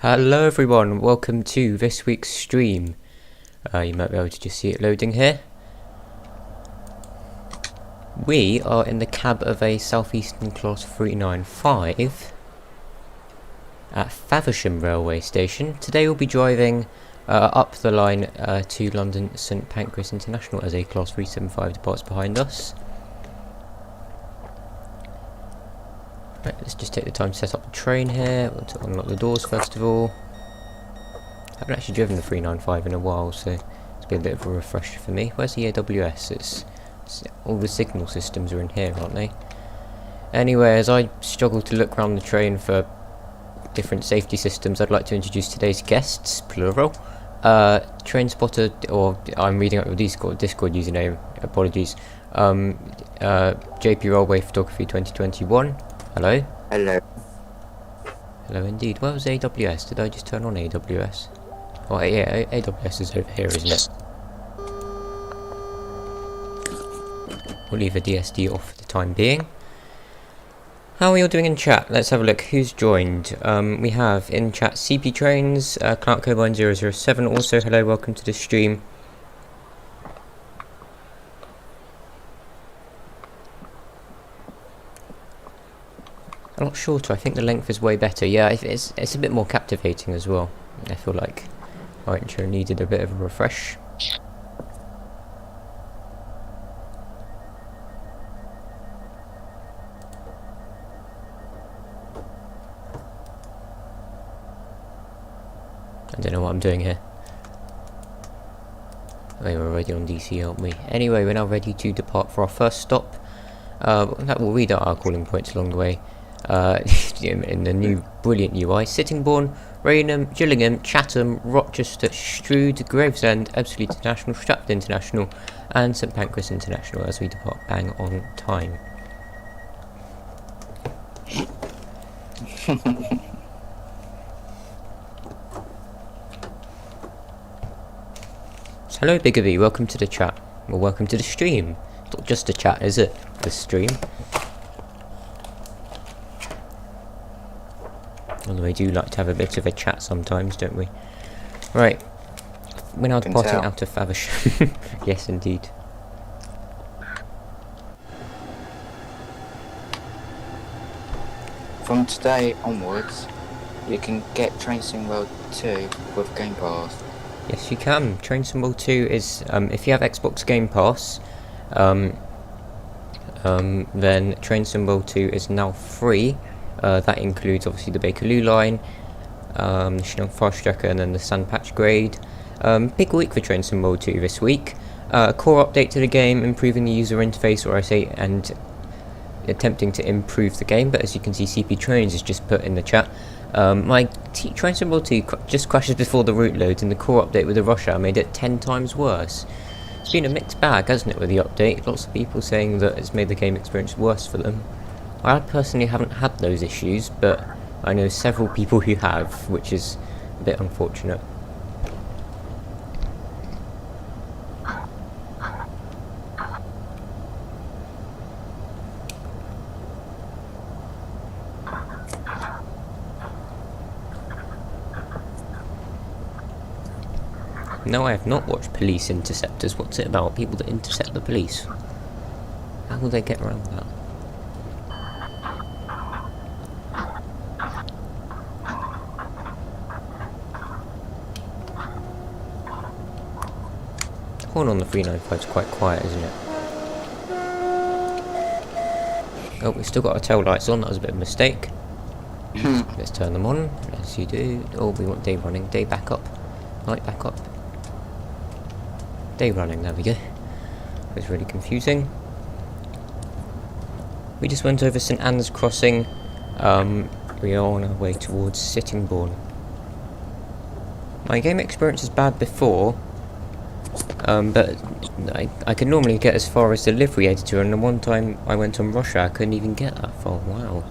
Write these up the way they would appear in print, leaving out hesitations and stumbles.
Hello everyone, welcome to this week's stream. You might be able to just see it loading here. We are in the cab of a Southeastern Class 395 at Faversham railway station. Today we'll be driving up the line to London St Pancras International as a Class 375 departs behind us. Right, let's just take the time to set up the train here. We'll unlock the doors first of all. I haven't actually driven the 395 in a while, so it's been a bit of a refresher for me. Where's the AWS? It's all the signal systems are in here, aren't they? Anyway, as I struggle to look around the train for different safety systems, I'd like to introduce today's guests, plural. Train spotter, or I'm reading out your Discord username, apologies. JP Railway Photography 2021. Hello. Hello. Hello indeed. Where was AWS? Did I just turn on AWS? Oh yeah, AWS is over here, isn't it? We'll leave the DSD off for the time being. How are you all doing in chat? Let's have a look who's joined. We have in chat CP Trains, Clout Cobine 007. Also, hello, welcome to the stream. A lot shorter. I think the length is way better. Yeah, it's a bit more captivating as well. I feel like our intro needed a bit of a refresh. I don't know what I'm doing here. Oh, we're already on DC, aren't we? Anyway, we're now ready to depart for our first stop. That will read out our calling points along the way. In the new brilliant UI: Sittingbourne, Raynham, Gillingham, Chatham, Rochester, Strood, Gravesend, Ebbsfleet International, Stratford International and St Pancras International as we depart bang on time. Hello Biggerby, welcome to the chat. Well, welcome to the stream. It's not just a chat, is it? The stream. Although we do like to have a bit of a chat sometimes, don't we? Right. We're now departing out of Faversham. Yes, indeed. From today onwards, you can get Train Sim World 2 with Game Pass. Yes, you can. Train Sim World 2 is, if you have Xbox Game Pass, then Train Sim World 2 is now free. That includes obviously the Bakerloo line, the Shillong Fast Tracker and then the Sandpatch grade. Big week for Train Sim World 2 this week. Core update to the game, improving the user interface, or I say, and attempting to improve the game, but as you can see CP Trains is just put in the chat. My Train Sim World 2 just crashes before the route loads, and the core update with the rush hour made it 10 times worse. It's been a mixed bag, hasn't it, with the update? Lots of people saying that it's made the game experience worse for them. I personally haven't had those issues, but I know several people who have, which is a bit unfortunate. No, I have not watched Police Interceptors. What's it about? People that intercept the police. How will they get around that? Horn on the 395 is quite quiet, isn't it? Oh, we've still got our tail lights on. That was a bit of a mistake. Let's turn them on, as you do. Oh, we want day running. Day back up. Light back up. Day running, there we go. It was really confusing. We just went over St Anne's Crossing. We are on our way towards Sittingbourne. My game experience is bad before. But I can normally get as far as the livery editor, and the one time I went on Russia I couldn't even get that far. Wow.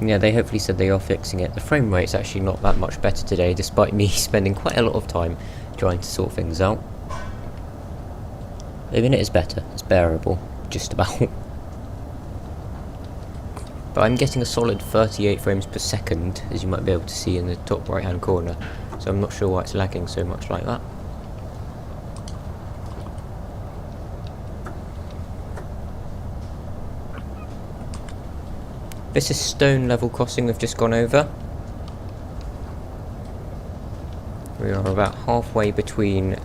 Yeah, they hopefully said they are fixing it. The frame rate's actually not that much better today, despite me spending quite a lot of time trying to sort things out. I mean, it is better. It's bearable, just about. But I'm getting a solid 38 frames per second, as you might be able to see in the top right hand corner, so I'm not sure why it's lagging so much like that. This is stone level crossing we've just gone over. We are about halfway between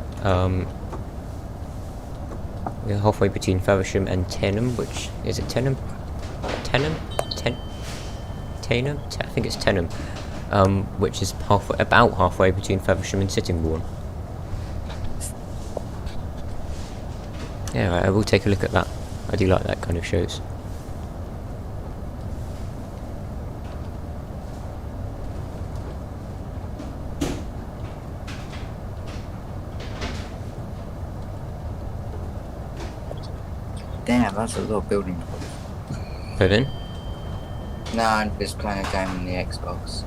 Faversham and Tenham, which is it Tenham? Tenham? Tenham? I think it's Tenham, which is about halfway between Faversham and Sittingbourne. Yeah, right, I will take a look at that. I do like that kind of shows. Damn, that's a little building. Put in. No, I'm just playing a game on the Xbox.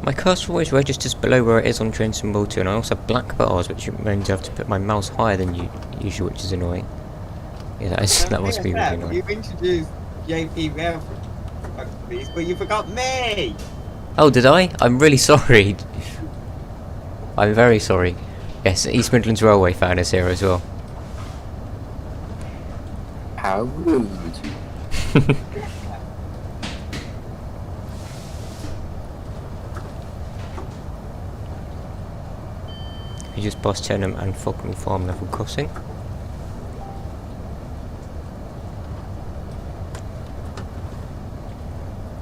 My cursor always registers below where it is on Train Symbol 2, and I also have black bars, which means I have to put my mouse higher than usual, which is annoying. Yeah, that must be really annoying. You introduced JP Rail, please, but you forgot me! Oh, did I? I'm really sorry. I'm very sorry. Yes, East Midlands Railway fan is here as well. How rude. We just passed Tenham and Falkland Farm level crossing.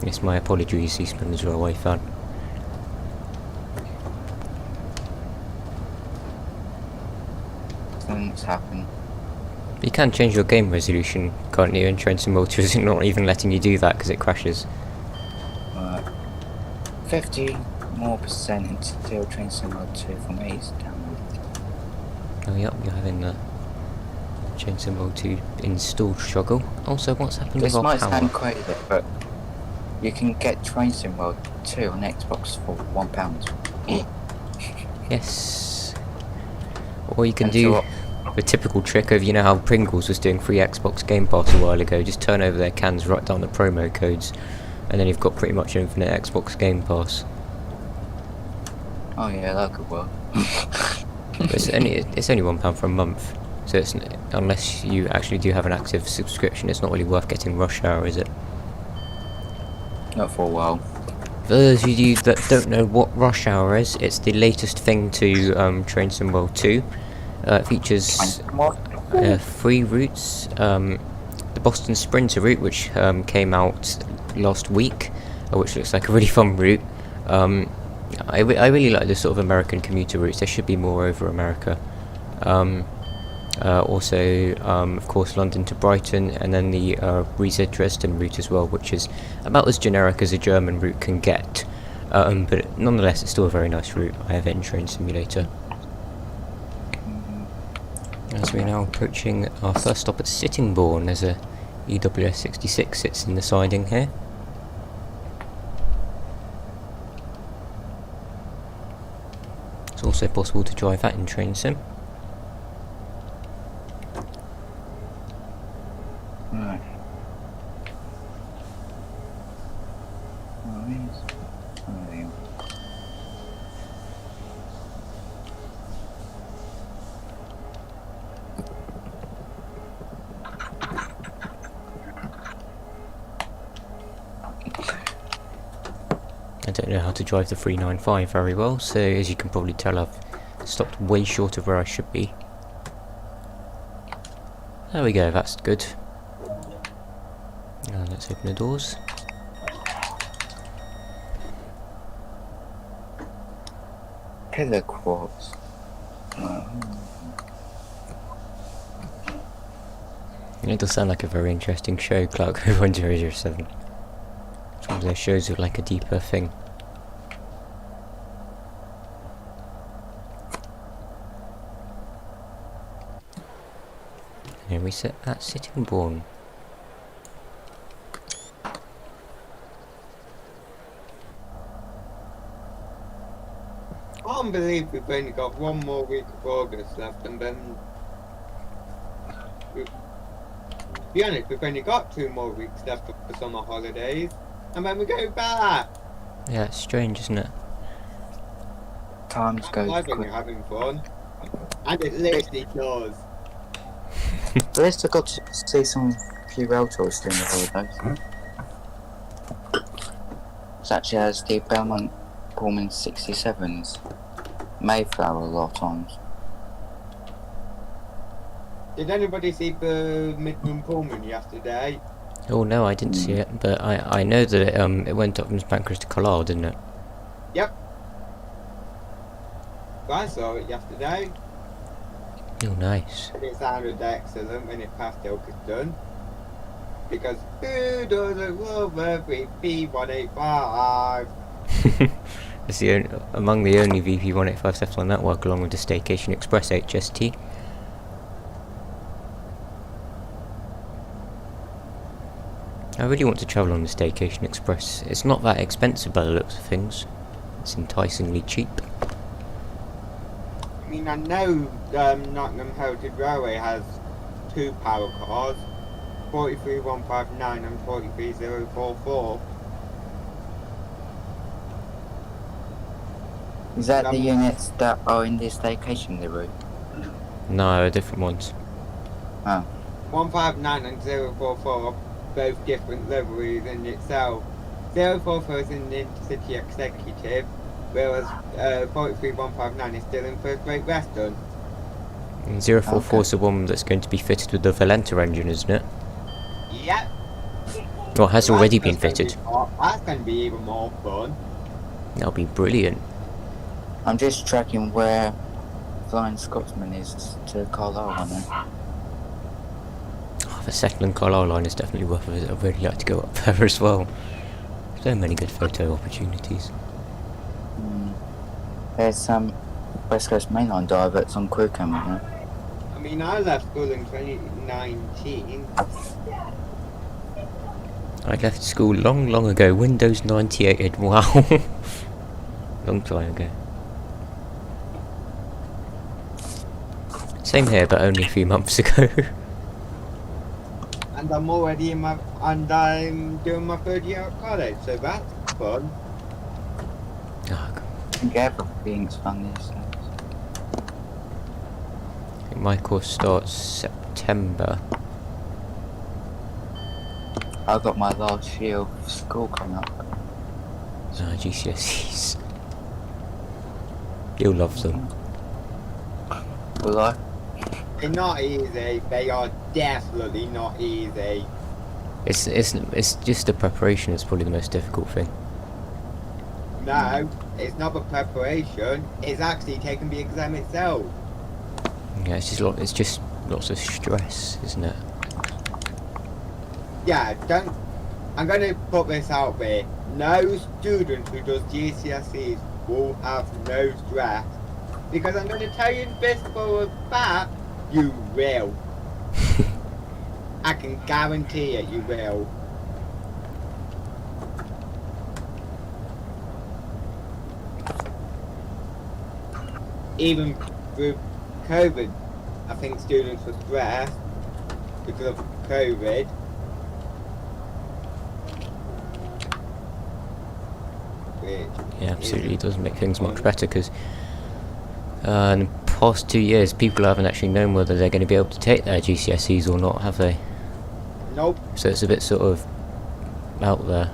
Yes, my apologies, East Midlands Railway fan. Something's happened. You can change your game resolution, can't you? In Train Symbol 2 is not even letting you do that because it crashes. 50 more percent until Train Symbol 2 from east down. Oh yep, you're having the Train Symbol 2 installed struggle. Also, what's happened This with our might power? sound crazy, but you can get Train Symbol 2 on Xbox for £1. Yes. Or you can And do so the typical trick of, you know how Pringles was doing free Xbox Game Pass a while ago, just turn over their cans, write down the promo codes, and then you've got pretty much infinite Xbox Game Pass. Oh yeah, that could work. But it's only £1 for a month, so it's, unless you actually do have an active subscription, it's not really worth getting Rush Hour, is it? Not for a while. For those of you that don't know what Rush Hour is, it's the latest thing to Train Symbol 2. It features 3 routes. The Boston Sprinter route, which came out last week, which looks like a really fun route. I really like the sort of American commuter routes. There should be more over America. Also, of course, London to Brighton, and then the Riesa Dresden route as well, which is about as generic as a German route can get. But nonetheless, it's still a very nice route. I have it in Train Simulator. As we're now approaching our first stop at Sittingbourne, there's a EWS 66 sits in the siding here. It's also possible to drive that in Train Sim. Right. I don't know how to drive the 395 very well, so as you can probably tell, I've stopped way short of where I should be. There we go, that's good. Now let's open the doors. Pillar quartz. It does sound like a very interesting show, Clark 1007. It's one of those shows with like a deeper thing. Here we sit at Sittingbourne. can't believe we've only got one more week of August left, and then, to be honest, we've only got 2 more weeks left for summer holidays, and then we go back. Yeah, it's strange, isn't it? Times go Live when quick. you're having fun, and it literally does. At least I got to see some few rail tours during the holidays. Such as the Belmont Pullman 67s, Mayflower a lot of times. Did anybody see the Midland Pullman yesterday? Oh no, I didn't see it, but I know that it went up from Pancras to Carlisle, didn't it? Yep. I saw it yesterday, Oh, nice. and it sounded excellent when it passed Ilkeston. Because who doesn't love every P185? It's among the only VP185s left on that work, along with the Staycation Express HST. I really want to travel on the Staycation Express. It's not that expensive by the looks of things. It's enticingly cheap. I mean, I know Nottingham Heritage Railway has 2 power cars, 43159 and 43044. Is that the units that are in this staycation route? No, different ones. 159 and 044, both different liveries in itself. 044 is in the Intercity Executive, whereas 43159 is still in First Rate Western. And 044 is the one that's going to be fitted with the Valenta engine, isn't it? Yep. Or has already That's been fitted. That's going to be even more fun. That'll be brilliant. I'm just tracking where Flying Scotsman is to Carlisle on it. Oh, the Settling Carlisle line is definitely worth a visit. I'd really like to go up there as well. So many good photo opportunities. There's some West Coast Mainline diverts on Crewcam on it. I mean, I left school in 2019. I left school long ago. Windows 98. Wow. Long time ago. Same here, but only a few months ago. And I'm already in I'm doing my 3rd year at college, so that's fun. Oh, I think everything's fun these days. I think my course starts September. I've got my last year of school coming up. GCSEs. You'll love them. Will I? They're not easy. They are definitely not easy. It's just the preparation that's probably the most difficult thing. No, it's not the preparation. It's actually taking the exam itself. Yeah, it's just lots of stress, isn't it? Yeah, I'm going to put this out there. No student who does GCSEs will have no stress. Because I'm going to tell you this for a fact, you will. I can guarantee it, you will. Even through COVID, I think students were stressed because of COVID. Yeah, absolutely. It does make things much better because in the past 2 years, people haven't actually known whether they're going to be able to take their GCSEs or not, have they? Nope. So it's a bit sort of out there,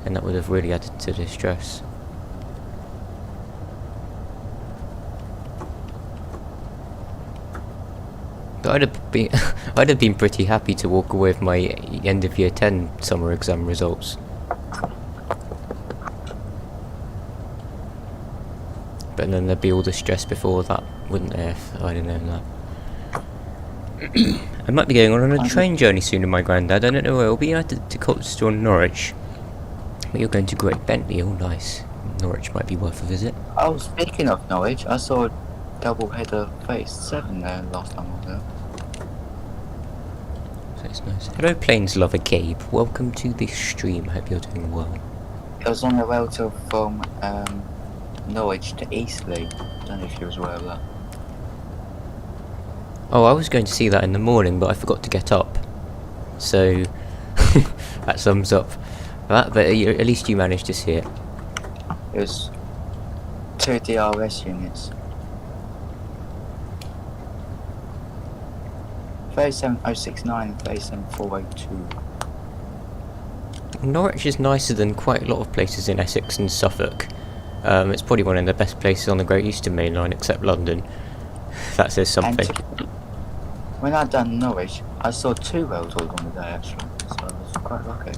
and that would have really added to the stress. But I'd have been pretty happy to walk away with my end of year 10 summer exam results. But then there'd be all the stress before that, wouldn't there, if I'd have known that. I might be going on a train journey soon with my granddad. I don't know where it'll be. Either to Colchester or Norwich. But you're going to Great Bentley. Oh, nice. Norwich might be worth a visit. Oh, speaking of Norwich, I saw a double header phase 7 there last time I was there. So it's nice. Hello, Planes Lover Gabe. Welcome to the stream. I hope you're doing well. It was on the rail till from Norwich to Eastleigh. Don't know if you was aware of that. Oh, I was going to see that in the morning, but I forgot to get up. So, that sums up that, but at least you managed to see it. It was 2 DRS units. 37069 and 37402. Norwich is nicer than quite a lot of places in Essex and Suffolk. It's probably one of the best places on the Great Eastern Main Line, except London. That says something. When I done Norwich, I saw 2 railways on the day actually, so I was quite lucky.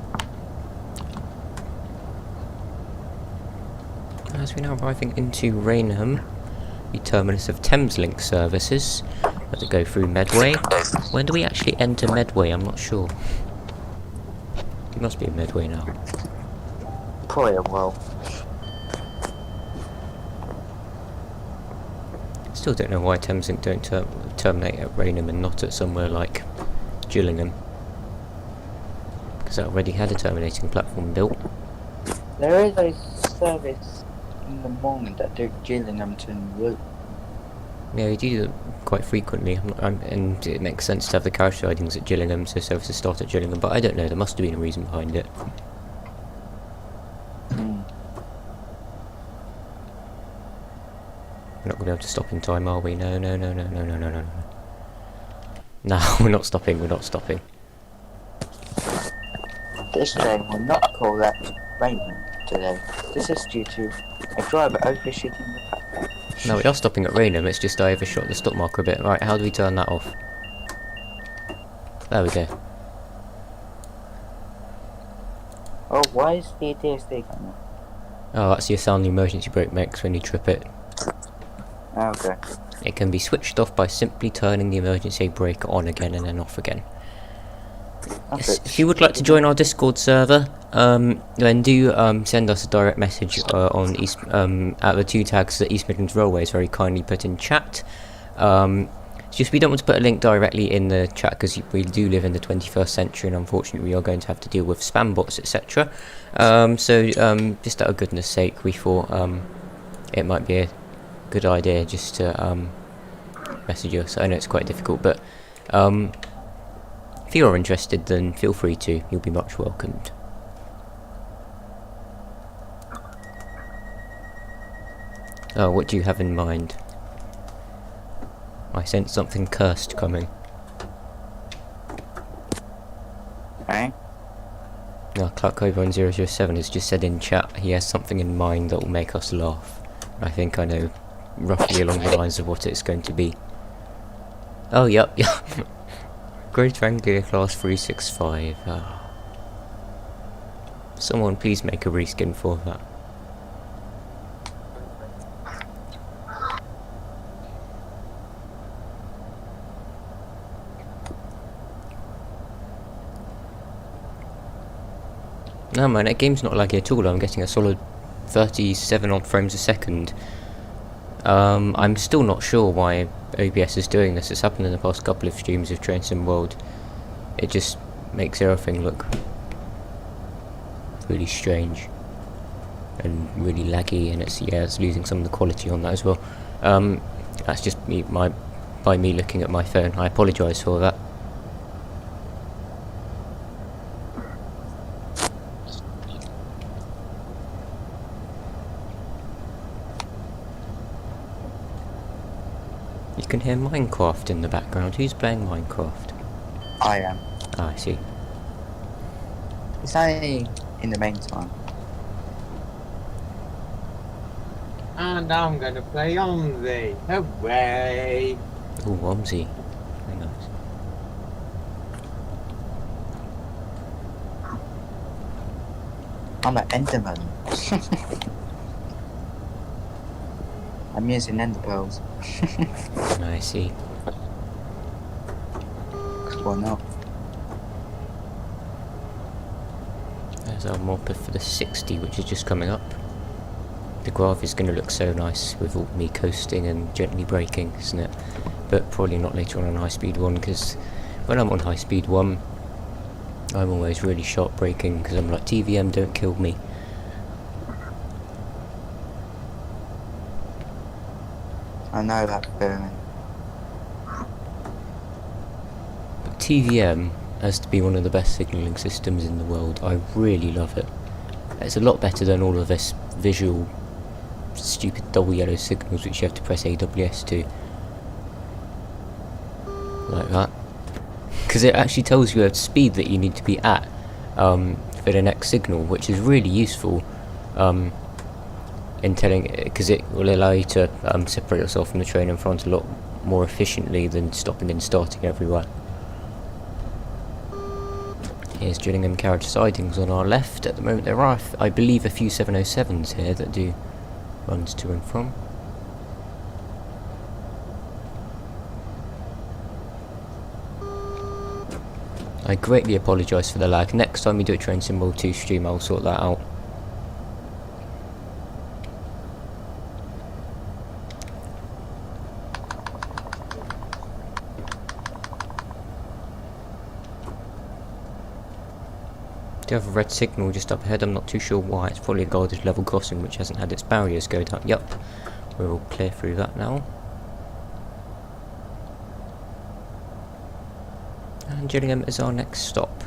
As we're now arriving into Rainham, the terminus of Thameslink services that go through Medway. When do we actually enter Medway? I'm not sure. It must be in Medway now. Probably well. Still don't know why Thameslink don't terminate at Rainham and not at somewhere like Gillingham, because I already had a terminating platform built. There is a service in the morning that do Gillinghamton route. Yeah, we do them quite frequently, and it makes sense to have the carriage sidings at Gillingham, so services start at Gillingham, but I don't know, there must have been a reason behind it. We're not going to be able to stop in time, are we? No. No, we're not stopping, This train will not call at Rainham today. This is due to a driver overshooting the platform. No, we are stopping at Rainham, it's just I overshot the stop marker a bit. Right, how do we turn that off? There we go. Oh, why is the DSD going on? Oh, that's the sound the emergency brake makes when you trip it. Okay. It can be switched off by simply turning the emergency brake on again and then off again. Yes, if you would like to join our Discord server, then do send us a direct message on at the 2 tags that East Midlands Railways very kindly put in chat. It's just we don't want to put a link directly in the chat because we do live in the 21st century and unfortunately we are going to have to deal with spam bots, etc. So just out of goodness sake, we thought it might be a good idea just to message us. I know it's quite difficult, but if you're interested, then feel free to. You'll be much welcomed. Oh, what do you have in mind? I sense something cursed coming. Hey? No, Clark over on 007 has just said in chat he has something in mind that will make us laugh. I think I know roughly along the lines of what it's going to be. Oh, yep. Great Anglia Class 365. Someone please make a reskin for that. No man, that game's not laggy at all. I'm getting a solid 37 odd frames a second. I'm still not sure why OBS is doing this. It's happened in the past couple of streams of Train Sim World. It just makes everything look really strange and really laggy, and it's losing some of the quality on that as well. That's just me looking at my phone. I apologise for that. You can hear Minecraft in the background. Who's playing Minecraft? I am. Ah, I see. It's only in the meantime. And I'm gonna play Omzi. Hooray! Oh, Omzi. Very nice. I'm an Enderman. I'm using Ender Pearls. I see. Why not? There's our morpher for the 60, which is just coming up. The graph is going to look so nice with all me coasting and gently braking, isn't it? But probably not later on high speed 1, because when I'm on high speed 1, I'm always really sharp braking, because I'm like, TVM, don't kill me. I know that feeling. TVM has to be one of the best signalling systems in the world. I really love it. It's a lot better than all of this visual stupid double yellow signals which you have to press AWS to. Like that. Because it actually tells you a speed that you need to be at for the next signal, which is really useful in telling, because it will allow you to separate yourself from the train in front a lot more efficiently than stopping and starting everywhere. Here's Gillingham carriage sidings on our left. At the moment there are, I believe, a few 707s here that do runs to and from. I greatly apologise for the lag. Next time we do a train symbol 2 stream, I'll sort that out. Do have a red signal just up ahead. I'm not too sure why. It's probably a guarded level crossing which hasn't had its barriers go down. Yup, we're all clear through that now. And Gillingham is our next stop.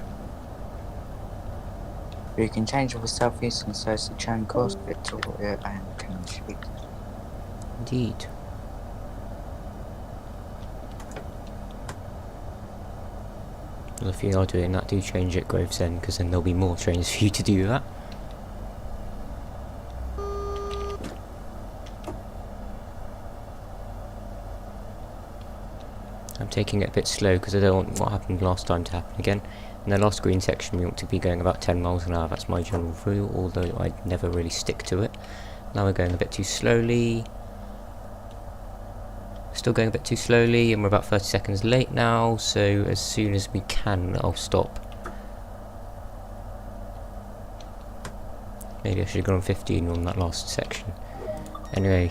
You can change over Southeastern so it's a chain course, Victoria and Cannon Street. Indeed. Well, if you are doing that, do change at Gravesend, because then there'll be more trains for you to do that. I'm taking it a bit slow because I don't want what happened last time to happen again. In the last green section we ought to be going about 10 miles an hour, that's my general rule, although I never really stick to it. Now we're going a bit too slowly. Still going a bit too slowly, and we're about 30 seconds late now, so as soon as we can I'll stop. Maybe I should have gone 15 on that last section. Anyway,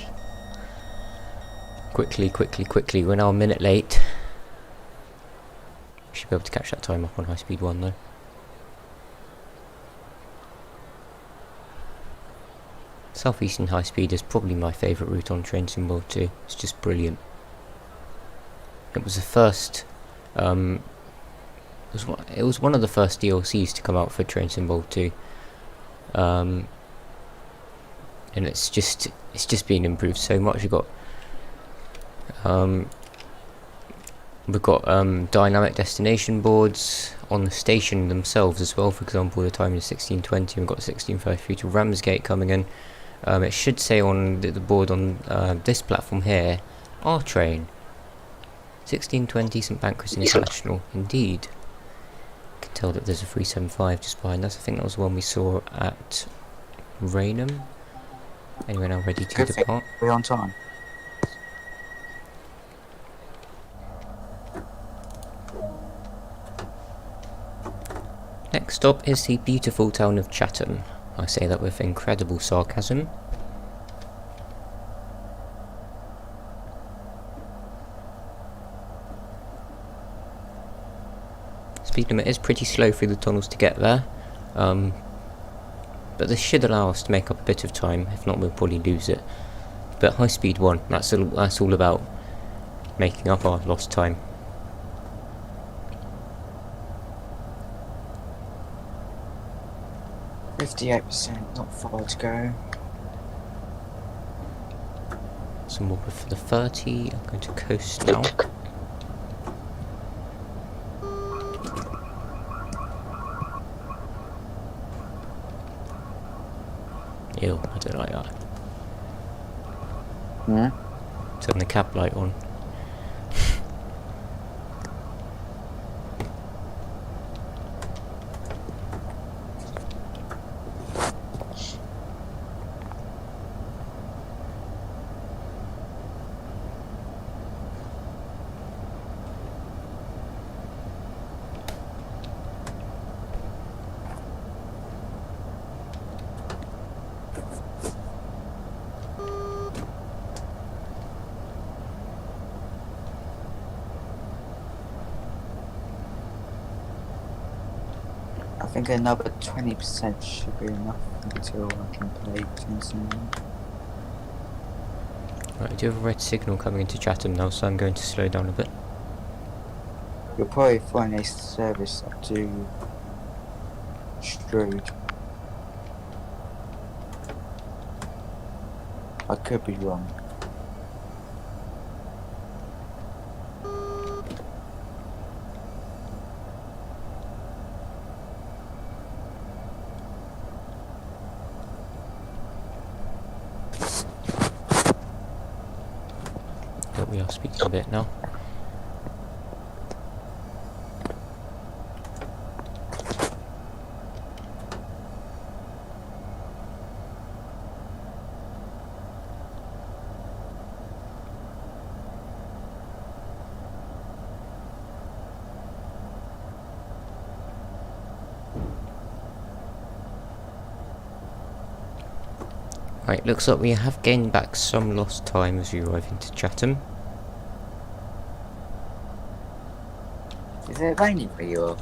quickly, we're now a minute late. We should be able to catch that time up on High Speed 1 though. Southeastern High Speed is probably my favourite route on Train Symbol 2. It's just brilliant. It was the first, it was one of the first DLCs to come out for Train Symbol 2. And it's just been improved so much. We've got dynamic destination boards on the station themselves as well. For example, the time is 16:20. We've got 16:33 to Ramsgate coming in. It should say on the board on this platform here, our train 16:20 St Pancras International. Indeed, you can tell that there's a 375 just behind us. I think that was the one we saw at Raynham. Anyway, now ready to depart. We're on time. Next stop is the beautiful town of Chatham. I say that with incredible sarcasm. Speed limit is pretty slow through the tunnels to get there, but this should allow us to make up a bit of time. If not, we'll probably lose it. But High Speed 1, that's all about making up our lost time. %, not far to go. Some more for the 30. I'm going to coast now. Ew, I don't like that. Turn the cab light on. I think another 20% should be enough until I can play Tension. Right, I do have a red signal coming into Chatham now, so I'm going to slow down a bit. You'll probably find a service up to Strood. I could be wrong. But we are speaking a bit now. Right, looks like we have gained back some lost time as we arrive into Chatham. Is it raining where you are?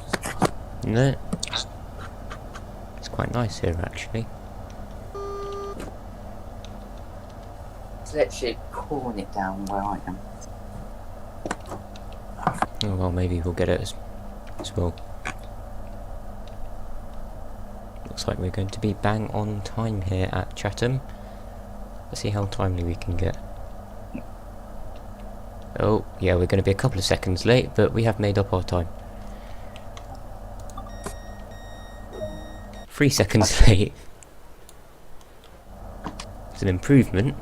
No. It's quite nice here actually. It's literally pouring it down where I am. Oh well, maybe we'll get it as well. Looks like we're going to be bang on time here at Chatham. Let's see how timely we can get. Oh, yeah, we're going to be a couple of seconds late, but we have made up our time. 3 seconds late. It's an improvement.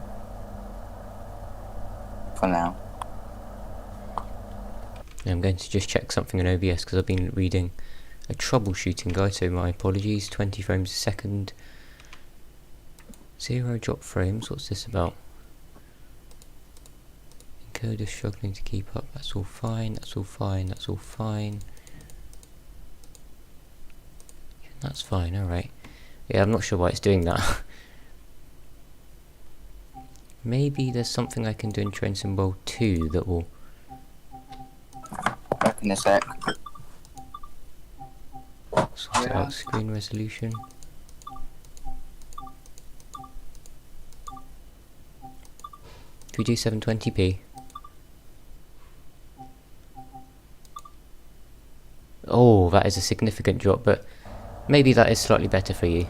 For now. I'm going to just check something in OBS because I've been reading a troubleshooting guide, so my apologies. 20 frames a second. 0 drop frames, what's this about? Encoder struggling to keep up, that's all fine, that's all fine, that's all fine. Yeah, that's fine, alright. Yeah, I'm not sure why it's doing that. Maybe there's something I can do in Train Symbol 2 that will... Back in a sec. Sort it out, screen resolution. Can we do 720p? Oh, that is a significant drop, but maybe that is slightly better for you.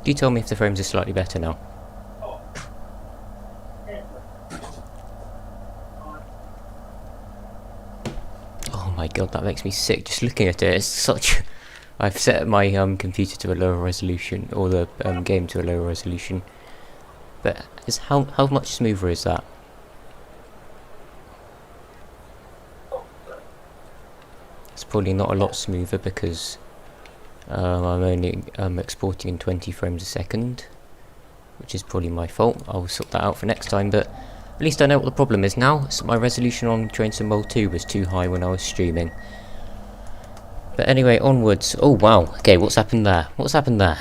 Do tell me if the frames are slightly better now. Oh my god, that makes me sick just looking at it. It's such... I've set my computer to a lower resolution, or the game to a lower resolution. But how much smoother is that? It's probably not a lot smoother because I'm only exporting in 20 frames a second, which is probably my fault. I'll sort that out for next time, but at least I know what the problem is now. So my resolution on Train Symbol 2 was too high when I was streaming. But anyway, onwards. Oh wow, okay, what's happened there? What's happened there?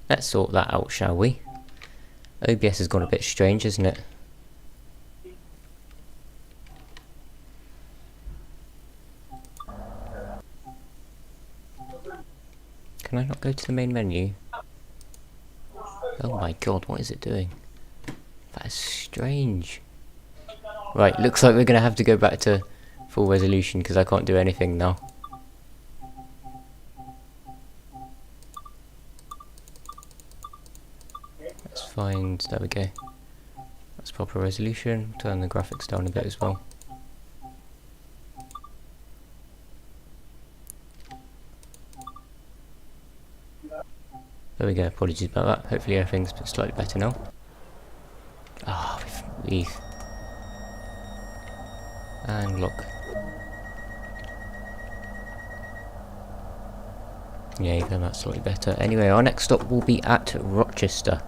Let's sort that out, shall we? OBS has gone a bit strange, isn't it? Can I not go to the main menu? Oh my god, what is it doing? That is strange. Right, looks like we're going to have to go back to full resolution because I can't do anything now. Let's find, there we go. That's proper resolution. Turn the graphics down a bit as well. There we go, apologies about that. Hopefully everything's slightly better now. Ah, we've and lock. Yeah, even that's slightly better. Anyway, our next stop will be at Rochester.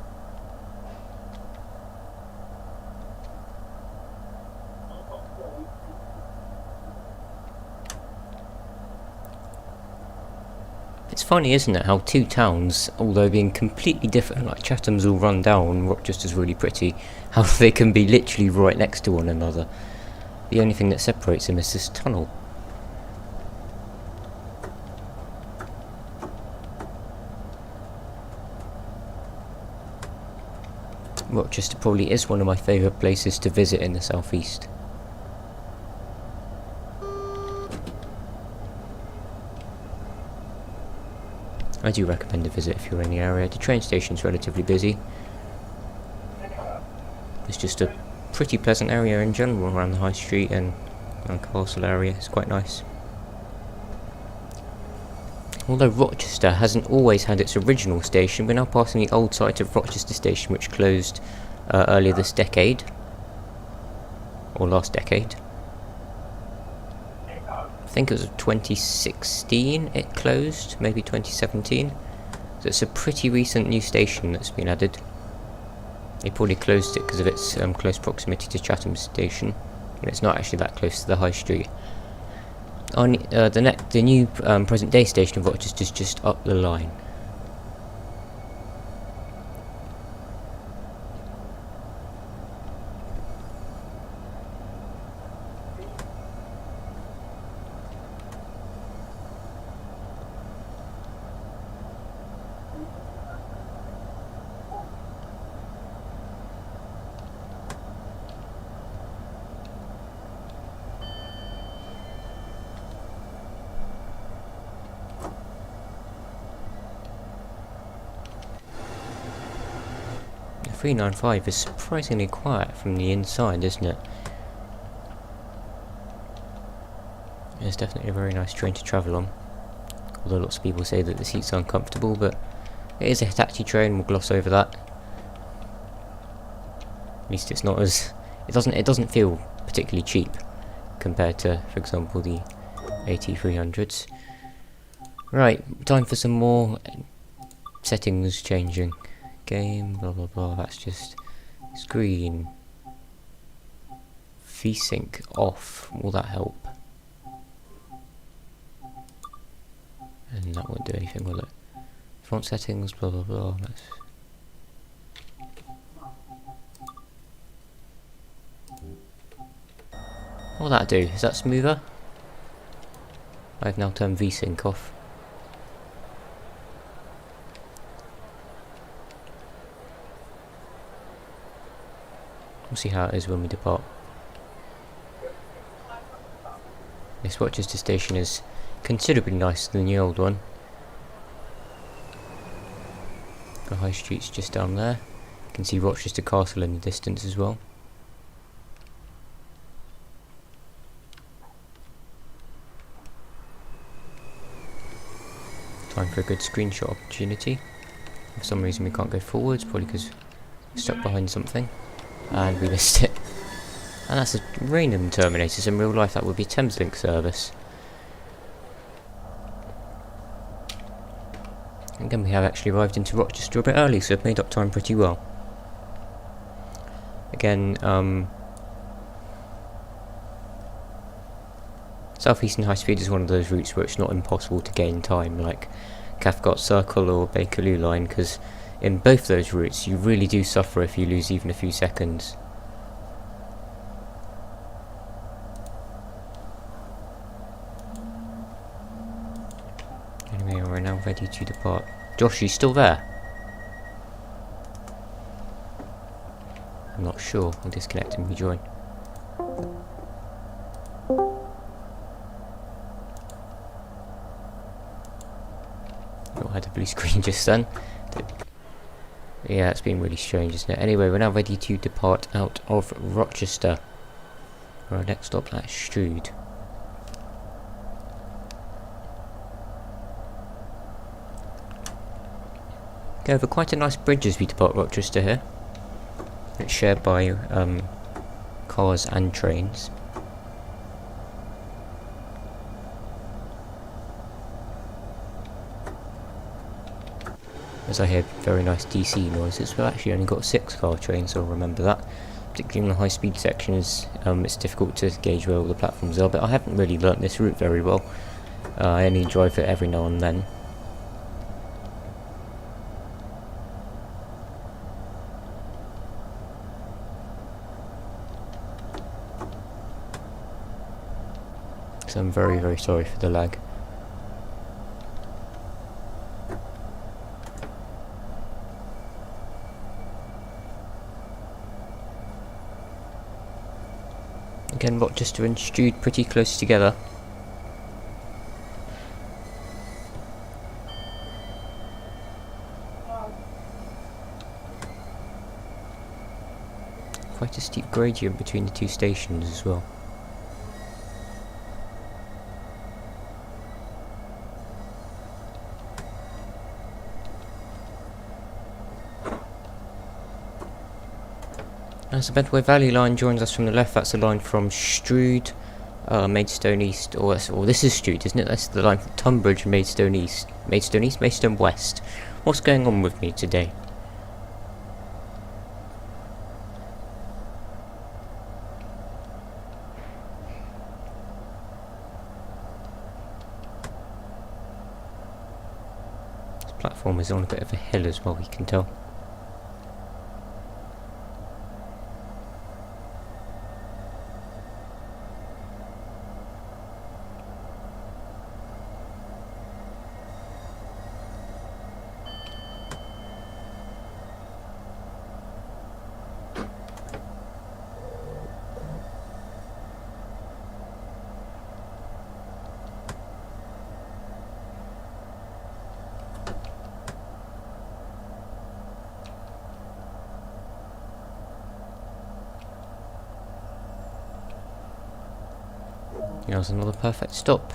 It's funny, isn't it, how two towns, although being completely different, like Chatham's all run down, Rochester's really pretty, how they can be literally right next to one another. The only thing that separates them is this tunnel. Rochester probably is one of my favourite places to visit in the southeast. I do recommend a visit if you're in the area. The train station's relatively busy. It's just a pretty pleasant area in general around the high street and Castle area. It's quite nice. Although Rochester hasn't always had its original station, we're now passing the old site of Rochester Station, which closed earlier this decade, or last decade. I think it was 2016 it closed, maybe 2017. So it's a pretty recent new station that's been added. They probably closed it because of its close proximity to Chatham Station, and it's not actually that close to the high street. The new present day station of Rochester is just up the line. The 395 is surprisingly quiet from the inside, isn't it? It's definitely a very nice train to travel on. Although lots of people say that the seats are uncomfortable, but it is a Hitachi train, we'll gloss over that. At least it's not as... It doesn't feel particularly cheap compared to, for example, the AT300s. Right, time for some more settings changing. Game, blah blah blah, that's just screen. VSync off, will that help? And that won't do anything, will it? Font settings, blah blah blah, that's... What will that do? Is that smoother? I've now turned VSync off. We'll see how it is when we depart. This Rochester station is considerably nicer than the old one. The high street's just down there. You can see Rochester Castle in the distance as well. Time for a good screenshot opportunity. For some reason we can't go forwards, probably because we're stuck behind something. And we missed it. And that's a random Terminator, so in real life that would be a Thameslink service. And again, we have actually arrived into Rochester a bit early, so we've made up time pretty well. Again, Southeastern High Speed is one of those routes where it's not impossible to gain time, like Cathcart Circle or Bakerloo Line, because in both those routes you really do suffer if you lose even a few seconds. Anyway, we're now ready to depart. Josh, you still there? I'm not sure. I'll disconnect and rejoin. Oh, I had a blue screen just then. Yeah, it's been really strange, isn't it? Anyway, we're now ready to depart out of Rochester. For our next stop at Strood. Go over quite a nice bridge as we depart Rochester here. It's shared by cars and trains. As I hear very nice DC noises, we've actually only got 6-car trains, so I'll remember that. Particularly in the high speed section, it's difficult to gauge where all the platforms are, but I haven't really learnt this route very well. I only drive it every now and then. So I'm very, very sorry for the lag. Again, Rochester and Strood pretty close together. Quite a steep gradient between the two stations as well. As the Bedway Valley line joins us from the left, that's the line from Strood, Maidstone East, or this is Strood, isn't it? That's the line from Tunbridge and Maidstone East. Maidstone West. What's going on with me today? This platform is on a bit of a hill as well, you can tell. There's another perfect stop.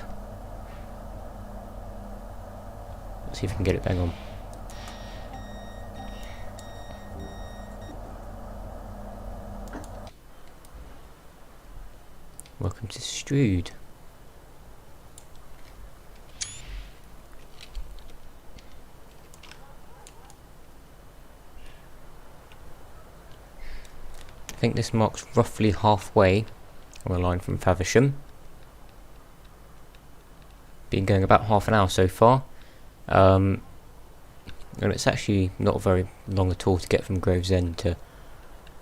Let's see if we can get it bang on. Welcome to Strood. I think this marks roughly halfway on the line from Faversham. Been going about half an hour so far, and it's actually not very long at all to get from Gravesend to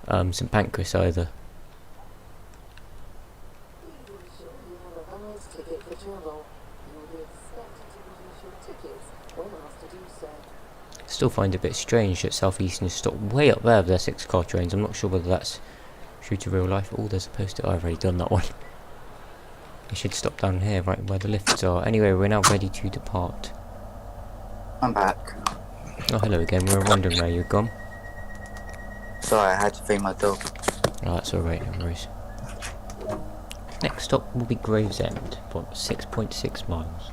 St Pancras either. Still find it a bit strange that Southeastern has stopped way up there with their 6-car trains. I'm not sure whether that's true to real life. Oh, there's a poster. I've already done that one. I should stop down here, right where the lifts are. Anyway, we're now ready to depart. I'm back. Oh, hello again. We were wondering where you'd gone. Sorry, I had to feed my dog. Oh, that's alright, no worries. Next stop will be Gravesend, for 6.6 miles.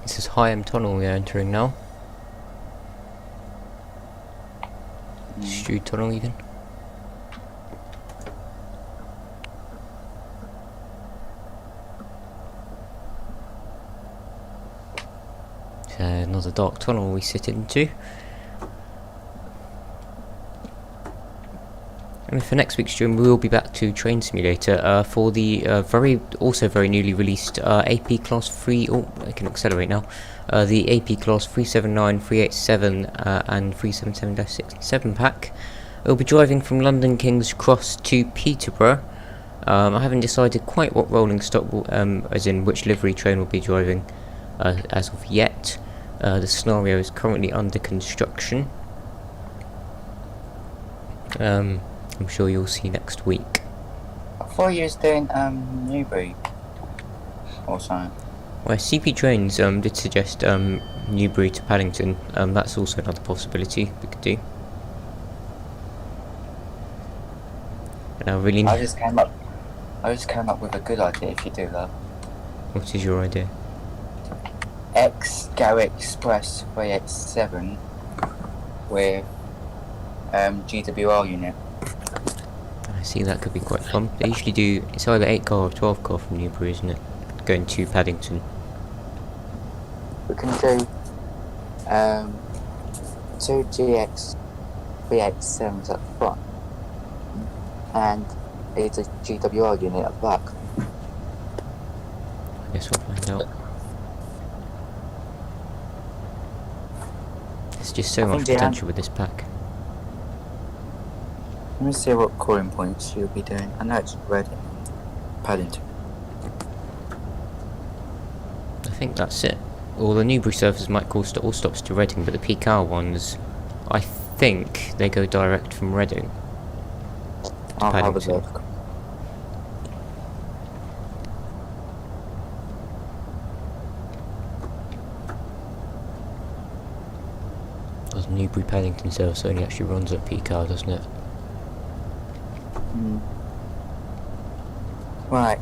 This is Higham Tunnel we are entering now. Strood Tunnel even. So another dark tunnel we sit into. And for next week's stream we will be back to Train Simulator for the also very newly released AP Class 3, oh I can accelerate now, the AP Class 379, 387 and 377-6 and 7 pack. We'll be driving from London King's Cross to Peterborough. I haven't decided quite what rolling stock, as in which livery train we'll be driving as of yet. The scenario is currently under construction. I'm sure you'll see next week. I thought you was doing Newbury or something. Well, CP Trains did suggest Newbury to Paddington. That's also another possibility we could do. But I I just came up with a good idea if you do that. What is your idea? Gary Express 387 with GWR unit. I see, that could be quite fun. They usually do, it's either 8-car or 12-car from Newbury, isn't it? Going to Paddington. We can do 2 GX 387s at the front and it's a GWR unit at the back. I guess we'll find out. There's just so I much think they potential with this pack. Let me see what calling points you'll be doing. I know it's Reading and Paddington. I think that's it. All the Newbury services might call all stops to Reading, but the peak hour ones, I think they go direct from Reading to I'll have a Paddington. look. Well, the Newbury Paddington service only actually runs at peak hour, doesn't it? Right.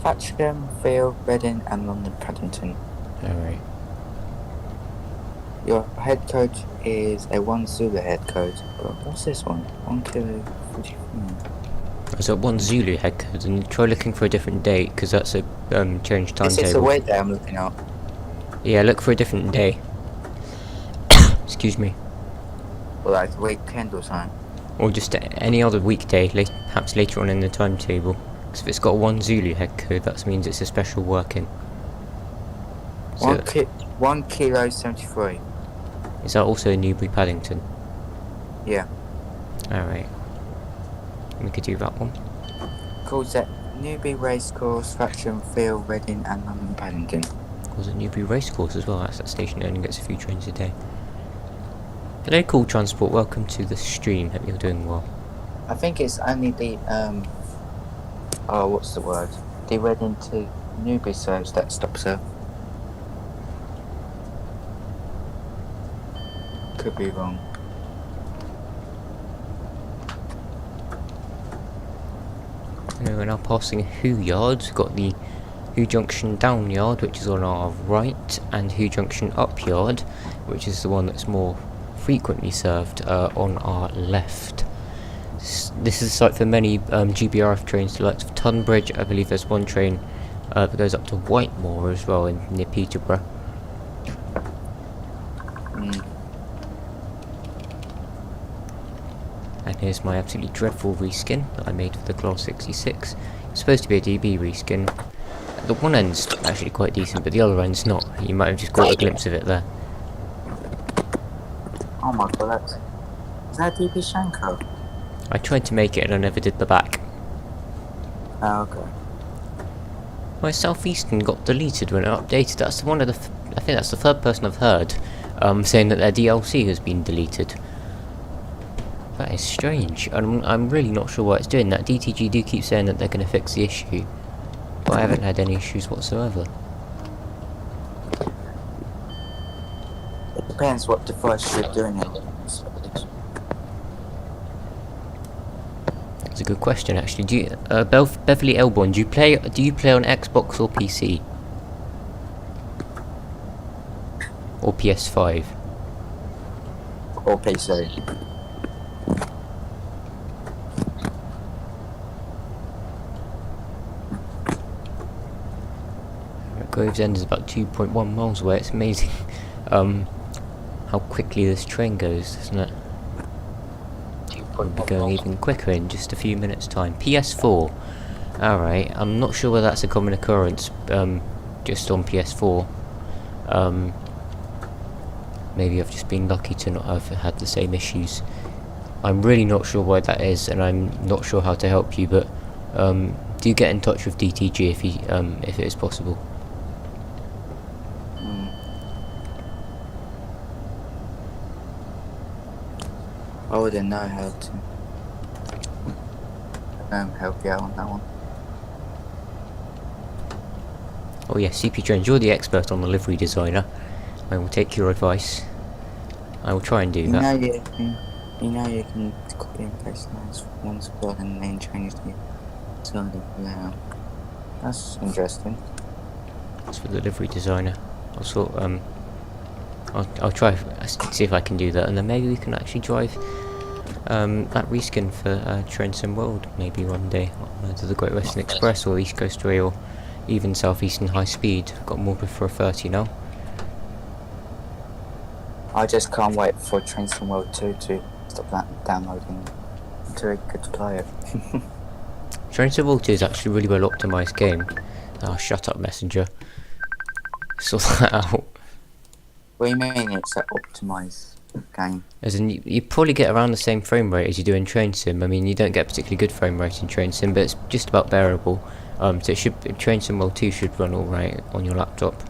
Faversham, Field, Reading and London Paddington. Alright. Your head code is a 1 Zulu head code. But what's this one? 1 kilo 44. Is that 1 Zulu head code? And try looking for a different date, because that's a changed This is the timetable. weight that I'm looking at. Yeah, look for a different day. Excuse me. Well, like weekend or something. Or just any other weekday, perhaps later on in the timetable. Because if it's got a 1 Zulu head code, that means it's a special working. So 1 kilo 73. is that also Newbury Paddington? Yeah. Alright. We could do that one. Calls at Newbury Racecourse, Faversham, Field, Reading and London Paddington. Was it Newbury Racecourse as well? That's that station that only gets a few trains a day. Hello, Call Transport. Welcome to the stream. Hope you're doing well. I think it's only the what's the word? The Reading to Newbury service that stops her. Could be wrong. Anyway, we're now passing Who Yard. We've got the Who Junction Down Yard, which is on our right, and Who Junction Up Yard, which is the one that's more frequently served, on our left. This is a site for many GBRF trains to the likes of Tunbridge. I believe there's one train that goes up to Whitemoor as well, near Peterborough. And here's my absolutely dreadful reskin that I made for the Class 66. It's supposed to be a DB reskin. The one end's actually quite decent, but the other end's not. You might have just got a glimpse of it there. Oh my god, is that DB Shanko? I tried to make it and I never did the back. Oh, okay. My Southeastern got deleted when it updated. That's one of the. I think that's the third person I've heard saying that their DLC has been deleted. That is strange. I'm really not sure why it's doing that. DTG do keep saying that they're going to fix the issue, but I haven't had any issues whatsoever. It depends what device you're doing it on. That's a good question, actually. Do you, Beverly Elborn, do you play on Xbox or PC? Or PS5? Or PC. Gravesend is about 2.1 miles away. It's amazing how quickly this train goes, isn't it? It'll be going even quicker in just a few minutes' time. PS4. Alright, I'm not sure whether that's a common occurrence just on PS4. Maybe I've just been lucky to not have had the same issues. I'm really not sure why that is, and I'm not sure how to help you, but do get in touch with DTG if it is possible. I wouldn't know how to help you out on that one. Oh yeah, CP Trains, you're the expert on the livery designer. I will take your advice. I will try and do that. You know you can copy and paste lines from one squad and then change the side of layout. That's interesting. That's for the livery designer. I'll sort I'll try see if I can do that, and then maybe we can actually drive that reskin for Train Sim World maybe one day, either the Great Western Express or East Coast Rail, or even Southeastern High Speed. I've got more for a 30 now. I just can't wait for Train Sim World 2 to stop that downloading until it gets to play it. Train Sim World 2 is actually a really well optimised game. Oh, shut up, Messenger. Sort that out. What do you mean it's an optimised game? As in, you probably get around the same frame rate as you do in Train Sim. I mean, you don't get particularly good frame rate in Train Sim, but it's just about bearable. So it should, Train Sim World 2 should run alright on your laptop.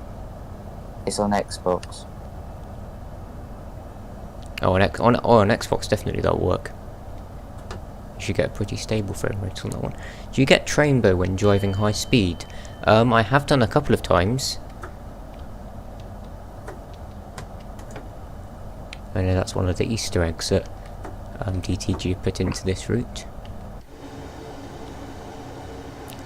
It's on Xbox. Oh, on Xbox definitely that'll work. You should get a pretty stable frame rate on that one. Do you get Trainbow when driving high speed? I have done a couple of times. I know that's one of the Easter eggs that DTG put into this route.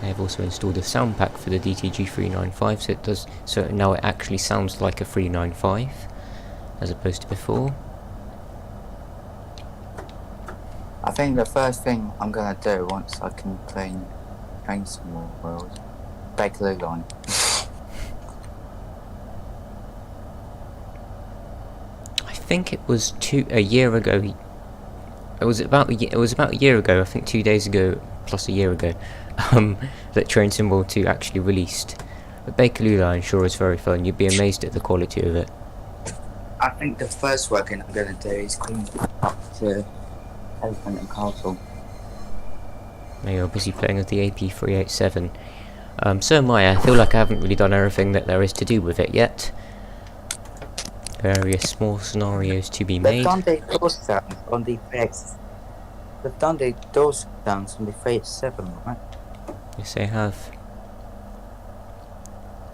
I have also installed a sound pack for the DTG 395, so now it actually sounds like a 395 as opposed to before. I think the first thing I'm gonna do once I can train some more worlds, Bakerloo line. I think it was a year ago. It was about a year ago. I think 2 days ago, plus a year ago, that Train Sim World 2 actually released. The Bakerloo line sure is very fun. You'd be amazed at the quality of it. I think the first working I'm gonna do is clean up to Elephant and Castle. Now you're busy playing with the AP387. So am I. I feel like I haven't really done everything that there is to do with it yet. Various small scenarios to be made. They've done the door sounds on the FX. They've done the door sounds on the 387, right? Yes, they have.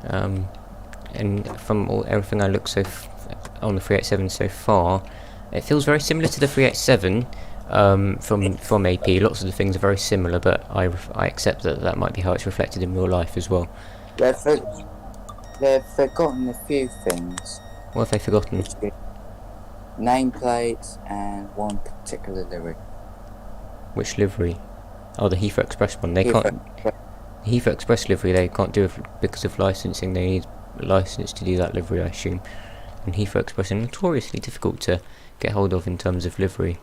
And from everything I looked on the 387 so far, it feels very similar to the 387. From AP, lots of the things are very similar, but I accept that might be how it's reflected in real life as well. They've forgotten a few things. What have they forgotten? Nameplates and one particular livery. Which livery? Oh, the Heathrow Express one. They can't. The Heathrow Express livery they can't do it because of licensing. They need a license to do that livery, I assume. And Heathrow Express are notoriously difficult to get hold of in terms of livery.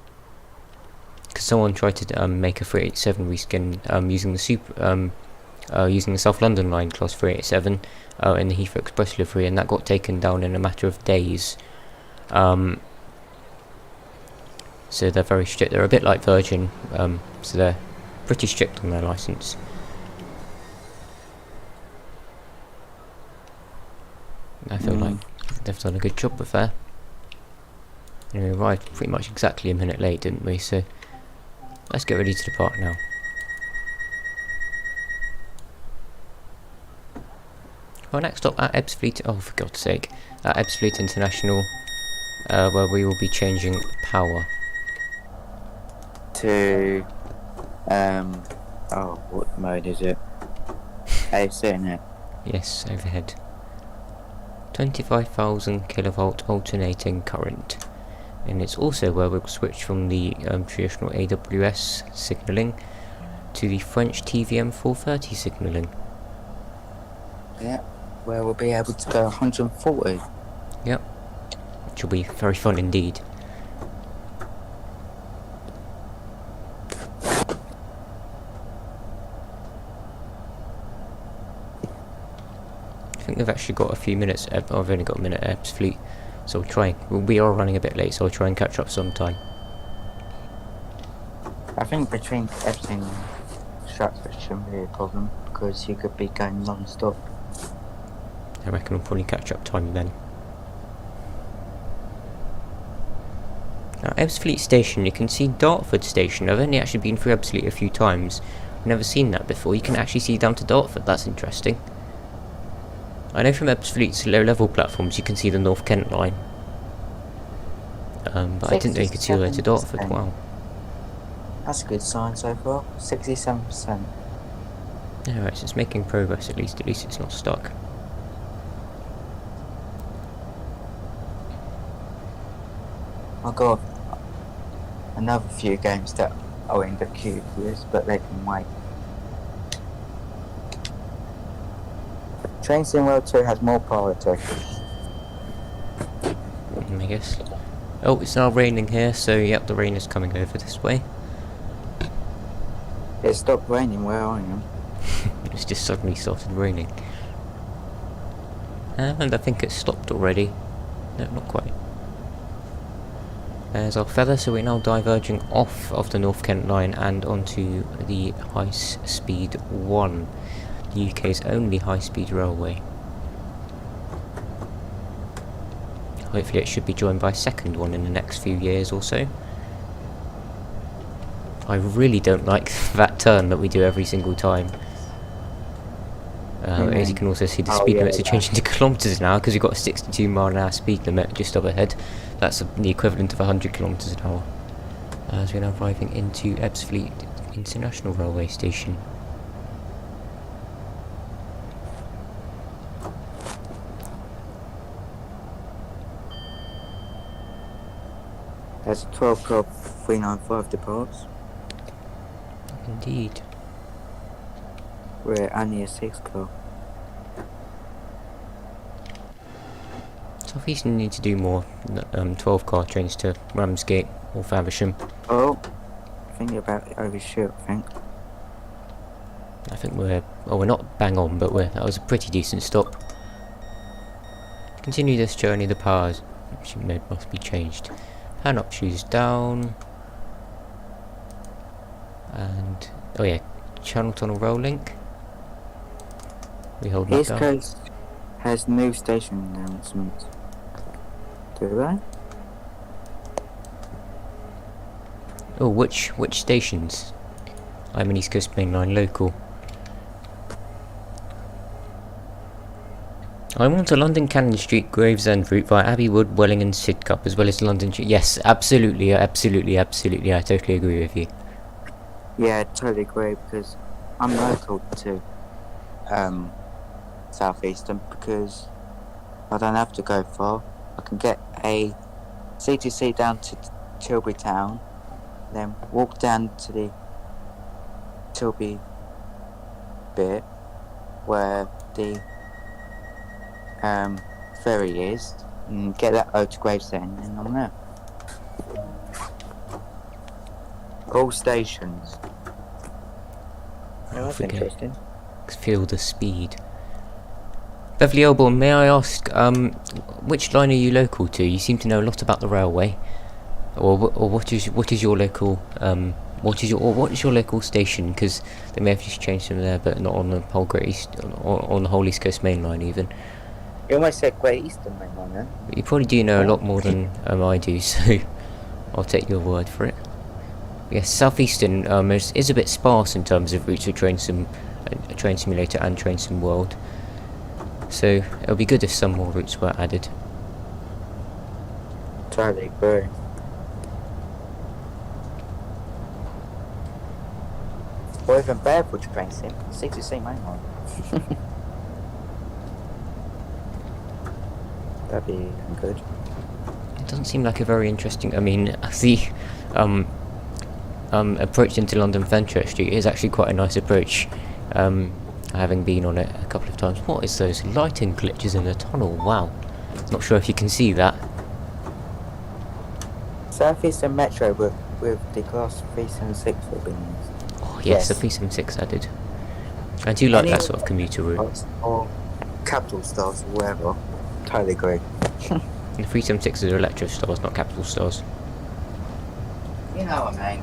Because someone tried to make a 387 reskin using the South London line class 387 in the Heathrow Express livery, and that got taken down in a matter of days. So they're very strict. They're a bit like Virgin, so they're pretty strict on their license. I feel like they've done a good job with that. And we arrived pretty much exactly a minute late, didn't we? So let's get ready to depart now. Our next stop at Ebbsfleet, oh for God's sake, at Ebbsfleet International, where we will be changing power. To, oh, what mode is it? AC, isn't it? Yes, overhead. 25,000 kilovolt alternating current. And it's also where we'll switch from the traditional AWS signalling to the French TVM 430 signalling. Yeah, where we'll be able to go 140. Yep, which will be very fun indeed. I think they've actually got a few minutes. I've only got a minute at Ebbsfleet, so we are running a bit late, so I'll try and catch up sometime. I think between Ebbsfleet and Stratford shouldn't be a problem, because you could be going non-stop. I reckon I'll probably catch up time then. Now, Ebbsfleet Station, you can see Dartford Station. I've only actually been through Ebbsfleet a few times. I've never seen that before. You can actually see down to Dartford, that's interesting. I know from Ebbsfleet's low-level platforms you can see the North Kent line. But I didn't know you could see all the way to Dartford, wow. That's a good sign so far, 67%. Alright, so it's making progress at least it's not stuck. I've got another few games that are in the queue for this, but they can wait. Train Sim World 2 has more priority. I guess. Oh, it's now raining here, so yep, the rain is coming over this way. It stopped raining where I am. It's just suddenly started raining. And I think it's stopped already. No, not quite. There's our feather, so we're now diverging off of the North Kent line and onto the High Speed 1, the UK's only high-speed railway. Hopefully it should be joined by a second one in the next few years or so. I really don't like that turn that we do every single time. As you can also see, the speed limits are changing to kilometres now because we've got a 62-mile-an-hour speed limit just up ahead. That's the equivalent of 100 kilometres an hour. As we're now arriving into Ebbsfleet International Railway Station. There's 12 Club 395 departs. Indeed. We're only a 6 Club. Southeastern need to do more 12-car trains to Ramsgate or Faversham. Oh, I think you're about to overshoot, I think. I think we're not bang on, but that was a pretty decent stop. To continue this journey, the powers mode must be changed. Pan up, shoes down, and oh yeah, Channel Tunnel Rail Link. We hold that East down. Coast has new station announcements. Do they? Oh, which stations? I'm an East Coast Main Line local. I'm on to London Cannon Street, Gravesend route via Abbey Wood, Welling and Sidcup, as well as London... Yes, absolutely, absolutely, absolutely, I totally agree with you. Yeah, I totally agree, because I'm local to Southeastern, because I don't have to go far. I can get a C2C down to Tilbury Town, then walk down to the Tilbury bit, where the ferry is, and get that over to Gravesend, and I'm there. All stations. Oh, that's interesting. Feel the speed. Beverly Elbourne, may I ask, which line are you local to? You seem to know a lot about the railway, or what is your local what is your local station? Because they may have just changed them there, but not on the whole Great East, on the whole East Coast Main Line even. You almost said Great Eastern Main Line then. But you probably do know a lot more than I do, so I'll take your word for it. Yes, Southeastern is a bit sparse in terms of routes of Train Simulator and Train Sim World. So it'll be good if some more routes were added. Totally agree. Or even better for Train Sim, C2C Main Line. That'd be good. It doesn't seem like a very interesting... I mean, the approach into London Fenchurch Street is actually quite a nice approach, having been on it a couple of times. What is those lighting glitches in the tunnel? Wow. Not sure if you can see that. Southeastern Metro with the class 376 will be used. Oh yes, the 376 added. I do like that sort of commuter route. Or capital stars or whatever. Totally agree. The 376s are electro stars, not capital stars. You know what I mean.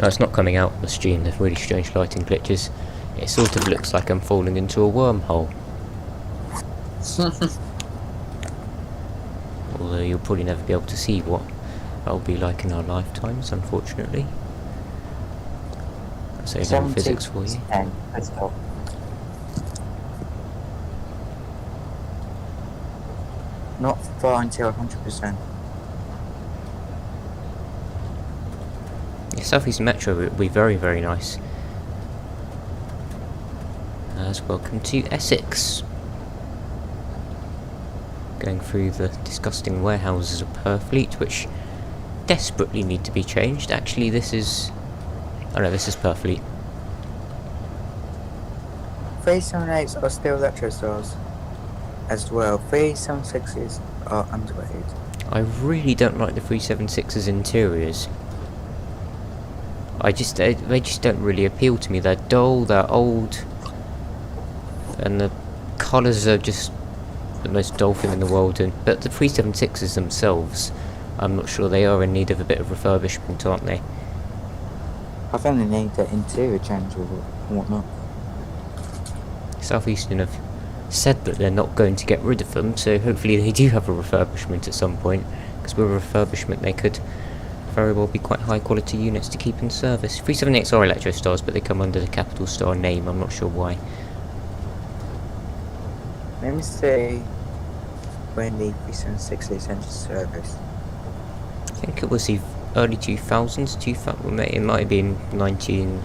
No, it's not coming out on the stream, there's really strange lighting glitches. It sort of looks like I'm falling into a wormhole. Although you'll probably never be able to see what that'll be like in our lifetimes, unfortunately. So no physics for you. Not far until 100%. Yeah, Southeast Metro would be very, very nice. As welcome to Essex. Going through the disgusting warehouses of Purfleet, which desperately need to be changed. Actually, this is... Oh no, this is Purfleet. 378s are still electro stars as well. 376s are underrated. I really don't like the 376's interiors. they just don't really appeal to me. They're dull, they're old, and the colours are just the most dull thing in the world. But the 376s themselves, I'm not sure, they are in need of a bit of refurbishment, aren't they? I think they need the interior change or whatnot. Southeastern have said that they're not going to get rid of them, so hopefully they do have a refurbishment at some point, because with a refurbishment they could very well be quite high quality units to keep in service. 378s are Electro Stars, but they come under the Capital Star name, I'm not sure why. Let me see when the 376 is entered service. I think it was the early 2000s, it might have been 19...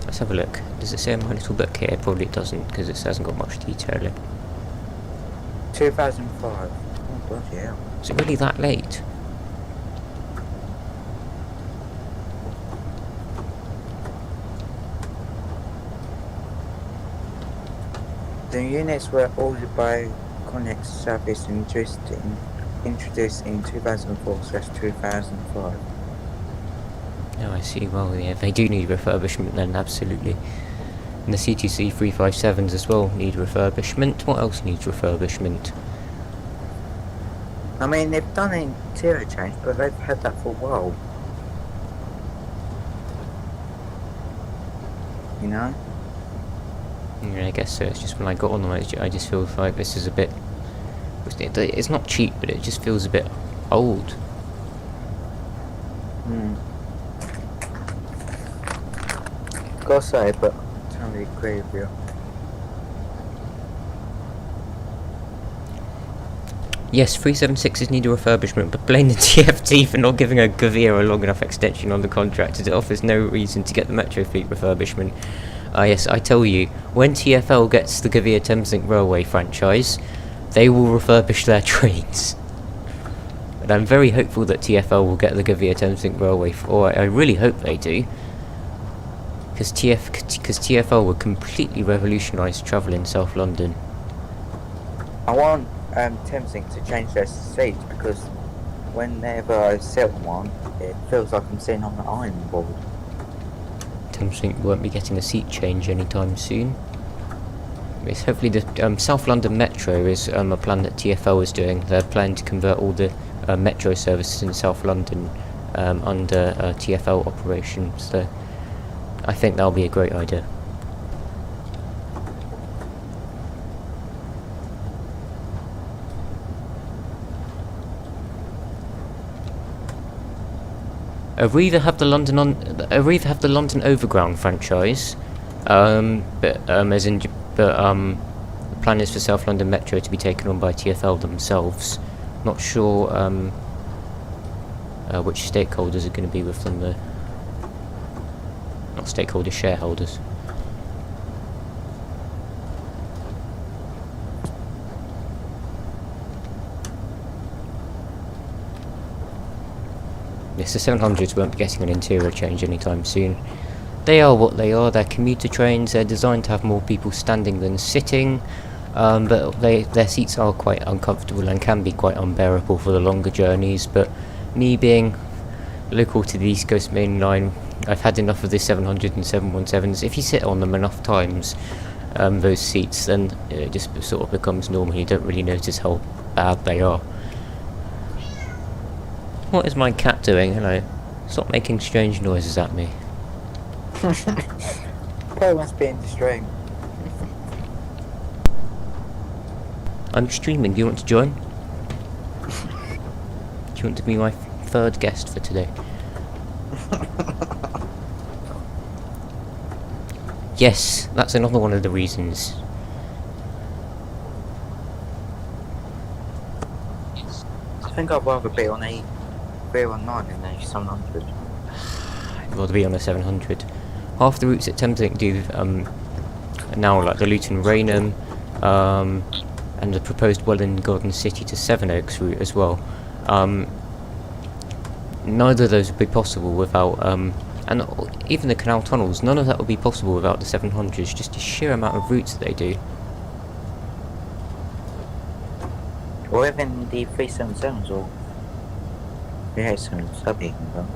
Let's have a look. Does it say in my little book here? Probably it doesn't, because it hasn't got much detail in. 2005. Oh bloody hell. Is it really that late? The units were ordered by Connex Southeastern introduced in 2004/2005. Oh, I see. Well, yeah, they do need refurbishment then, absolutely. And the CTC 357s as well need refurbishment. What else needs refurbishment? I mean, they've done an interior change, but they've had that for a while. You know? Yeah, I guess so. It's just when I got on them, I just feel like this is a bit... It's not cheap, but it just feels a bit old. Gotta say, but I totally agree with you. Yes, 376s need a refurbishment, but blame the TFT for not giving a Gavir a long enough extension on the contract, as it offers no reason to get the Metro Fleet refurbishment. Yes, I tell you, when TfL gets the Gavir Thameslink Railway franchise, they will refurbish their trains. And I'm very hopeful that TfL will get the Gavir Thameslink Railway, or I really hope they do. Because TfL would completely revolutionise travel in South London. I want Thameslink to change their seats, because whenever I sit on one, it feels like I'm sitting on the iron board. Thameslink won't be getting a seat change anytime soon. It's hopefully the South London Metro is a plan that TfL is doing. They're planning to convert all the metro services in South London under TfL operations. So I think that'll be a great idea. Arriva have the London Overground franchise, the plan is for South London Metro to be taken on by TfL themselves. Not sure which stakeholders are going to be with them though. Not stakeholders, shareholders. Yes, the 700s won't be getting an interior change anytime soon. They are what they are. They're commuter trains. They're designed to have more people standing than sitting, but their seats are quite uncomfortable and can be quite unbearable for the longer journeys. But me being local to the East Coast Main Line, I've had enough of the 700 and 717s. If you sit on them enough times, those seats, then it just sort of becomes normal. You don't really notice how bad they are. What is my cat doing? Hello. Stop making strange noises at me. Probably wants to be in the stream. I'm streaming. Do you want to join? Do you want to be my third guest for today? Yes, that's another one of the reasons. I think I'd rather be on a 319 than a 700. I'd rather be on a 700. Half the routes at Thameslink do now, like the Luton Raynham, and the proposed Welland Garden City to Sevenoaks route as well. Neither of those would be possible without, and even the canal tunnels, none of that would be possible without the 700s, just the sheer amount of routes that they do. Or even the 377s or the 877s, that'd be even better.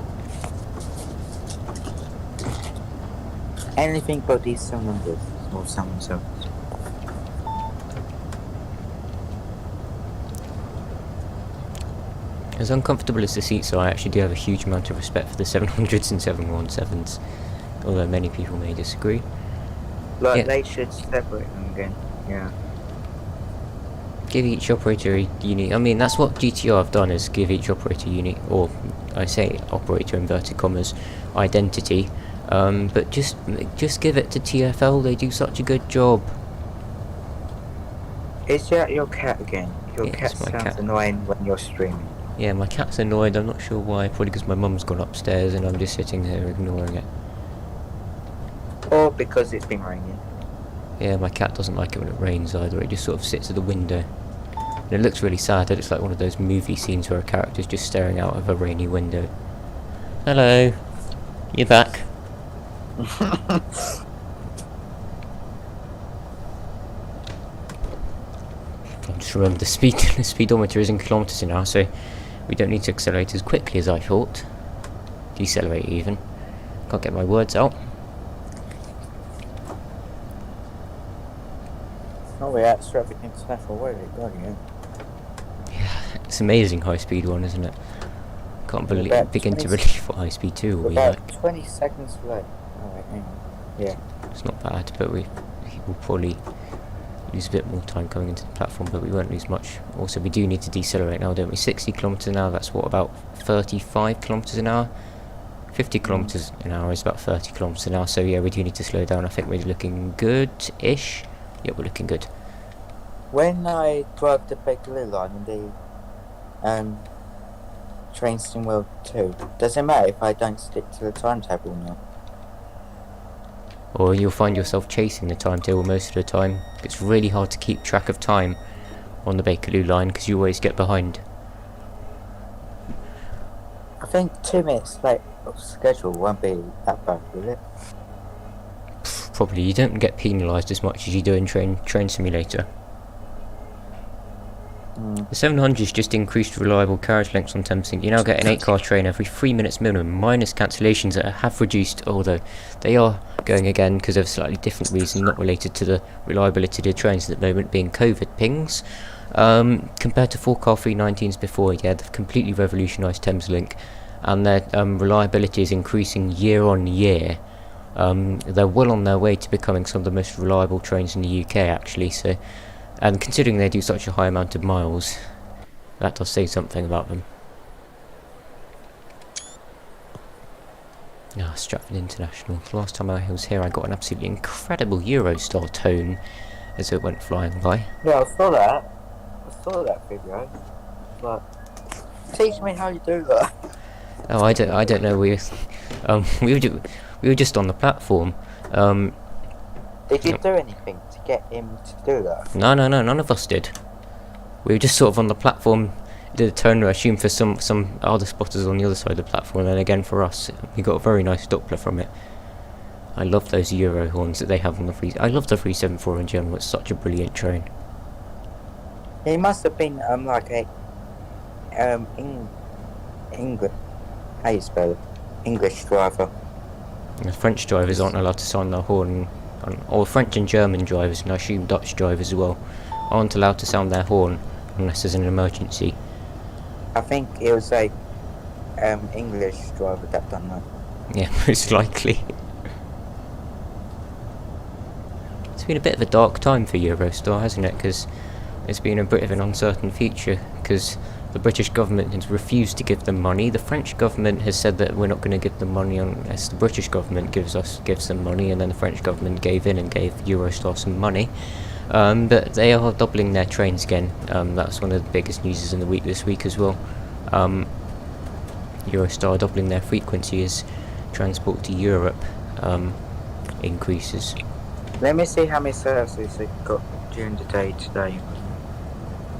Anything but these 700s or 717s. As uncomfortable as the seats are, I actually do have a huge amount of respect for the 700s and 717s, although many people may disagree. Like, Yeah. they should separate them again. Yeah. Give each operator a unique... I mean, that's what GTR have done, is give each operator unique, or I say operator inverted commas, identity. But just give it to TfL, they do such a good job. Is that your cat again? Your Yeah, cat it's my sounds cat. annoying when you're streaming. Yeah, my cat's annoyed, I'm not sure why, probably because my mum's gone upstairs and I'm just sitting here ignoring it. Or because it's been raining. Yeah, my cat doesn't like it when it rains either, it just sort of sits at the window. And it looks really sad, it looks like one of those movie scenes where a character's just staring out of a rainy window. Hello, you're back. Just remember the speedometer is in kilometres an hour, so we don't need to accelerate as quickly as I thought. Decelerate even. Can't get my words out. Oh yeah, it's Stratford International Way, yeah. It's amazing high speed one, isn't it? Can't We're about begin to 20 believe what high speed 2 will We're be about like. 20 seconds late. Alright, hang on. Yeah. It's not bad, but we will probably lose a bit more time coming into the platform, but we won't lose much. Also, we do need to decelerate now, don't we? 60 kilometres an hour, that's what, about 35 kilometres an hour? 50 kilometres an hour is about 30 kilometres an hour, so yeah, we do need to slow down. I think we're looking good-ish. Yeah, we're looking good. When I drive the Bakerloo line and the train Stimwell 2, does it matter if I don't stick to the timetable now? Or you'll find yourself chasing the timetable most of the time. It's really hard to keep track of time on the Bakerloo line because you always get behind. I think 2 minutes late of schedule won't be that bad, will it? Probably. You don't get penalised as much as you do in Train Simulator. The 700's just increased reliable carriage lengths on Thameslink. You now get an 8-car train every 3 minutes minimum, minus cancellations that have reduced, although they are going again because of a slightly different reason, not related to the reliability of the trains at the moment, being COVID pings. Compared to 4-car 319s before, yeah, they've completely revolutionised Thameslink, and their reliability is increasing year on year. They're well on their way to becoming some of the most reliable trains in the UK, actually, so... And considering they do such a high amount of miles, that does say something about them. Stratford International. The last time I was here I got an absolutely incredible Eurostar tone as it went flying by. Yeah, I saw that. I saw that video. But teach me how you do that. Oh, I don't know. We were just on the platform. Did you do anything to get him to do that? No, none of us did. We were just sort of on the platform, did a turn, I assume, for some other spotters on the other side of the platform, and then again for us. We got a very nice Doppler from it. I love those Euro horns that they have on the I love the 374 in general, it's such a brilliant train. He must have been like a English, how you spell it? English driver. The French drivers aren't allowed to sound their horn, or French and German drivers, and I assume Dutch drivers as well, aren't allowed to sound their horn unless there's an emergency. I think it was a English driver that done that. Yeah, most likely. It's been a bit of a dark time for Eurostar, hasn't it? Because it's been a bit of an uncertain future, because the British government has refused to give them money. The French government has said that we're not going to give them money unless the British government gives them money, and then the French government gave in and gave Eurostar some money. But they are doubling their trains again. That's one of the biggest news in the week this week as well. Eurostar doubling their frequency as transport to Europe increases. Let me see how many services they got during the day today.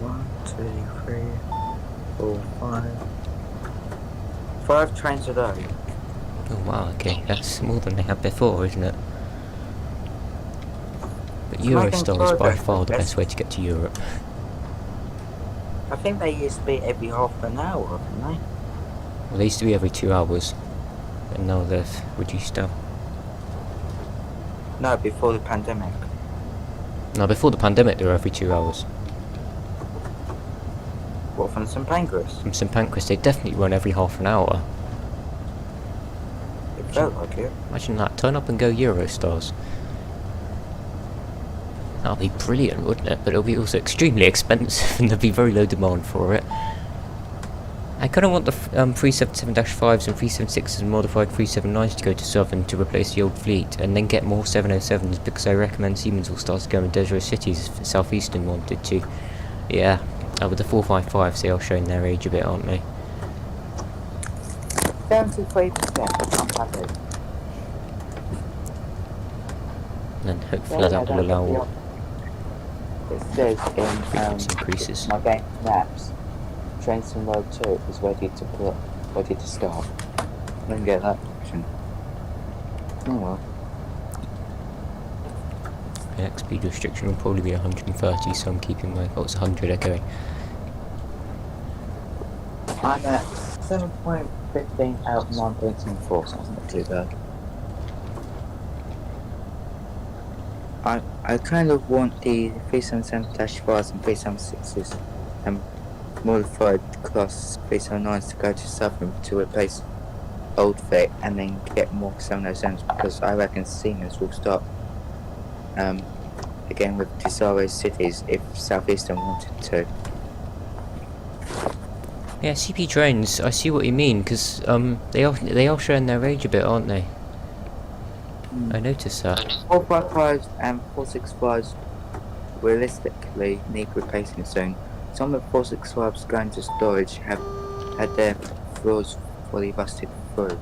1, 2, 3, 4, 5. 5 trains a day. Oh wow, okay, that's more than they had before, isn't it? But Eurostar is by far the best way to get to Europe. I think they used to be every half an hour, didn't they? Well, they used to be every 2 hours, and now they've reduced down. No, before the pandemic. No, before the pandemic they were every 2 hours. What, from St Pancras? From St Pancras they definitely run every half an hour. It felt like it. Imagine that, turn up and go Eurostars. That'll be brilliant, wouldn't it? But it'll be also extremely expensive and there'll be very low demand for it. I kind of want the 377-5s and 376s and modified 379s to go to Southern to replace the old fleet, and then get more 707s, because I recommend Siemens will start to go in Desert Cities if Southeastern wanted to. Yeah, with the 455s they are showing their age a bit, aren't they? 73%. I'm happy. And hopefully that will allow It says in frequency increases. my game maps, Trainson Road 2 is ready to start. I didn't get that option. Oh well. The next speed restriction will probably be 130, so I'm keeping my... Oh, it's 100, okay. I'm at 7.15 out of 9.74, so that's not too bad. I kind of want the 377-5s and 376s and modified class 379s to go to Southern to replace old fit, and then get more 707s, because I reckon Siemens will start again with Desiree Cities if Southeastern wanted to. Yeah, CP trains, I see what you mean, because they are showing their age a bit, aren't they? I noticed that. 455s and 465s realistically need replacing soon. Some of the 465s going to storage have had their floors fully rusted through.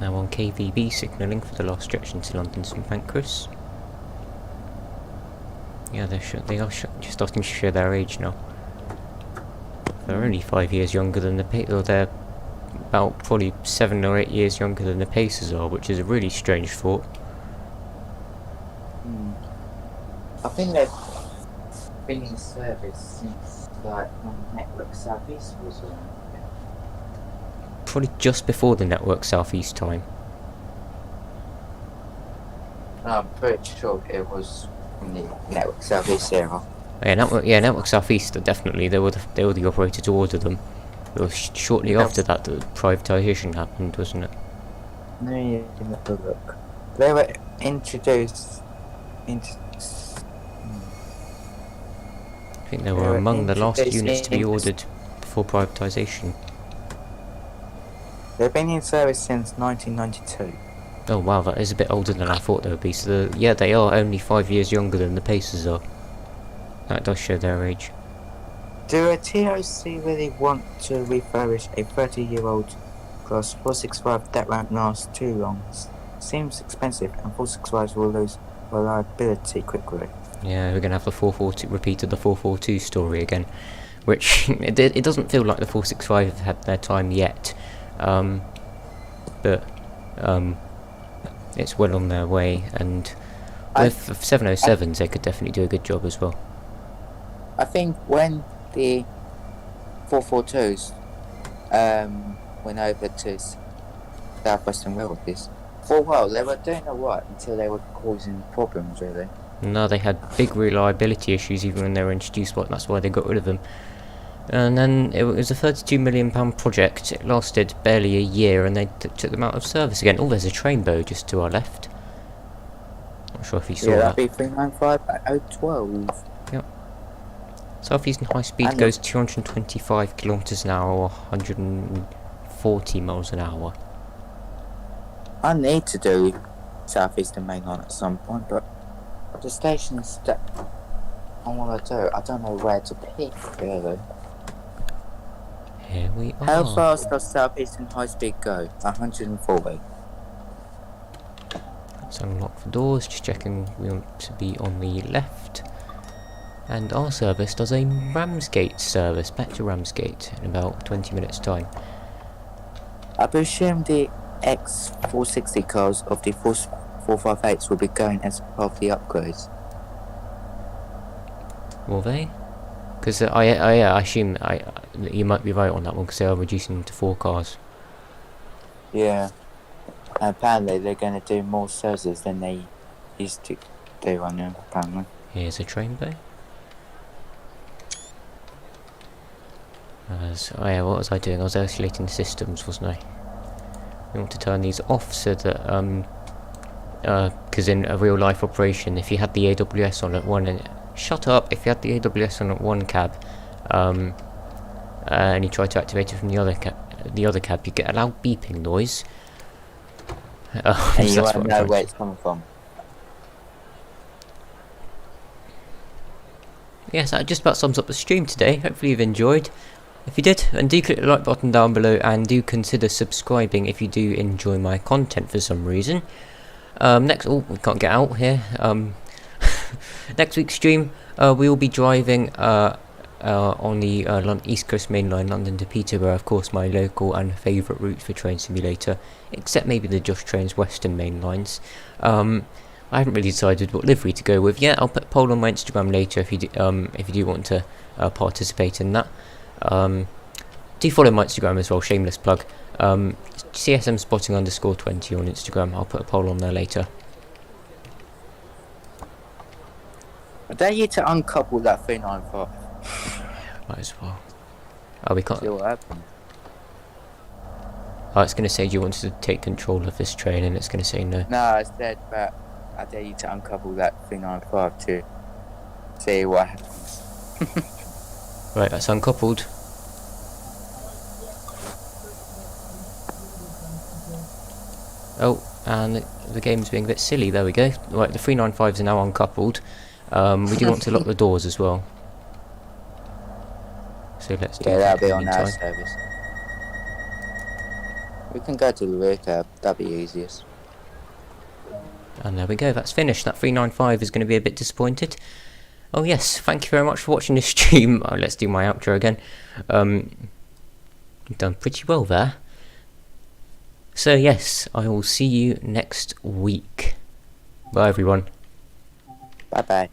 Now on KVB signalling for the last stretch into London St Pancras. Yeah, they are starting to show their age now. They're only 5 years younger than the or they're about probably 7 or 8 years younger than the Pacers are, which is a really strange thought. I think they've been in service since like when Network Southeast was around. Probably just before the Network Southeast time. I'm pretty sure it was from the Network Southeast era. Network Southeast, definitely. They were the operator to order them. It was shortly after that privatisation happened, wasn't it? No, you didn't look. They were introduced into. I think they were among the last units to be ordered before privatisation. They've been in service since 1992. Oh wow, that is a bit older than I thought they would be. So yeah, they are only 5 years younger than the Pacers are. That does show their age. Do a TOC really want to refurbish a 30-year-old class 465 that won't last too long? Seems expensive, and 465s will lose reliability quickly. Yeah, we're gonna have the 442 repeat of the 442 story again, which it doesn't feel like the 465 have had their time yet, but it's well on their way, and with 707s they could definitely do a good job as well. I think when the 442s went over to Southwestern Railways, for a while they were doing alright until they were causing problems, really. No, they had big reliability issues even when they were introduced, that's why they got rid of them. And then it was a £32 million project. It lasted barely a year and they took them out of service again. Oh, there's a train bow just to our left. Not sure if you saw that. Yeah, that'd be 395 at 012. Yep. Southeastern High Speed goes 225 kilometres an hour or 140 miles an hour. I need to do Southeastern Main Line at some point, but the stations that I want to do, I don't know where to pick, really. Here we are. How fast does Southeastern High Speed go? 140. Let's unlock the doors, just checking we want to be on the left. And our service does a Ramsgate service, back to Ramsgate in about 20 minutes time. I presume the X460 cars of the 458s will be going as part of the upgrades. Will they? Because I assume you might be right on that one, because they are reducing to 4 cars. Yeah. Apparently they're going to do more services than they used to do on them, apparently. Here's a train bay. Oh yeah, what was I doing? I was isolating the systems, wasn't I? We want to turn these off so that because in a real life operation, if you had the AWS on at one and shut up, if you had the AWS on at one cab, and you try to activate it from the other cab, you get a loud beeping noise. And you won't know where it's coming from. Yes, that just about sums up the stream today. Hopefully you've enjoyed. If you did, then do click the like button down below and do consider subscribing if you do enjoy my content for some reason. We can't get out here. Next week's stream, we will be driving on the East Coast Main Line, London to Peterborough, of course my local and favourite route for Train Simulator, except maybe the Just Trains Western Main Lines. I haven't really decided what livery to go with yet. I'll put a poll on my Instagram later if you do want to participate in that. Do follow my Instagram as well, shameless plug. CSM spotting _20 on Instagram. I'll put a poll on there later. I dare you to uncouple that 395. Might as well. Oh, we can't. See what happens. Oh, it's going to say, do you want to take control of this train? And it's going to say no. No, I said that I dare you to uncouple that 395 to see what happens. Right, that's uncoupled. Oh, and the game's being a bit silly. There we go. Right, the 395s are now uncoupled. We do want to lock the doors as well. So let's do that. That'll be on our service. We can go to the rear cab. That'll be easiest. And there we go. That's finished. That 395 is going to be a bit disappointed. Oh yes, thank you very much for watching this stream. Oh, let's do my outro again. You've done pretty well there. So yes, I will see you next week. Bye everyone. Bye bye.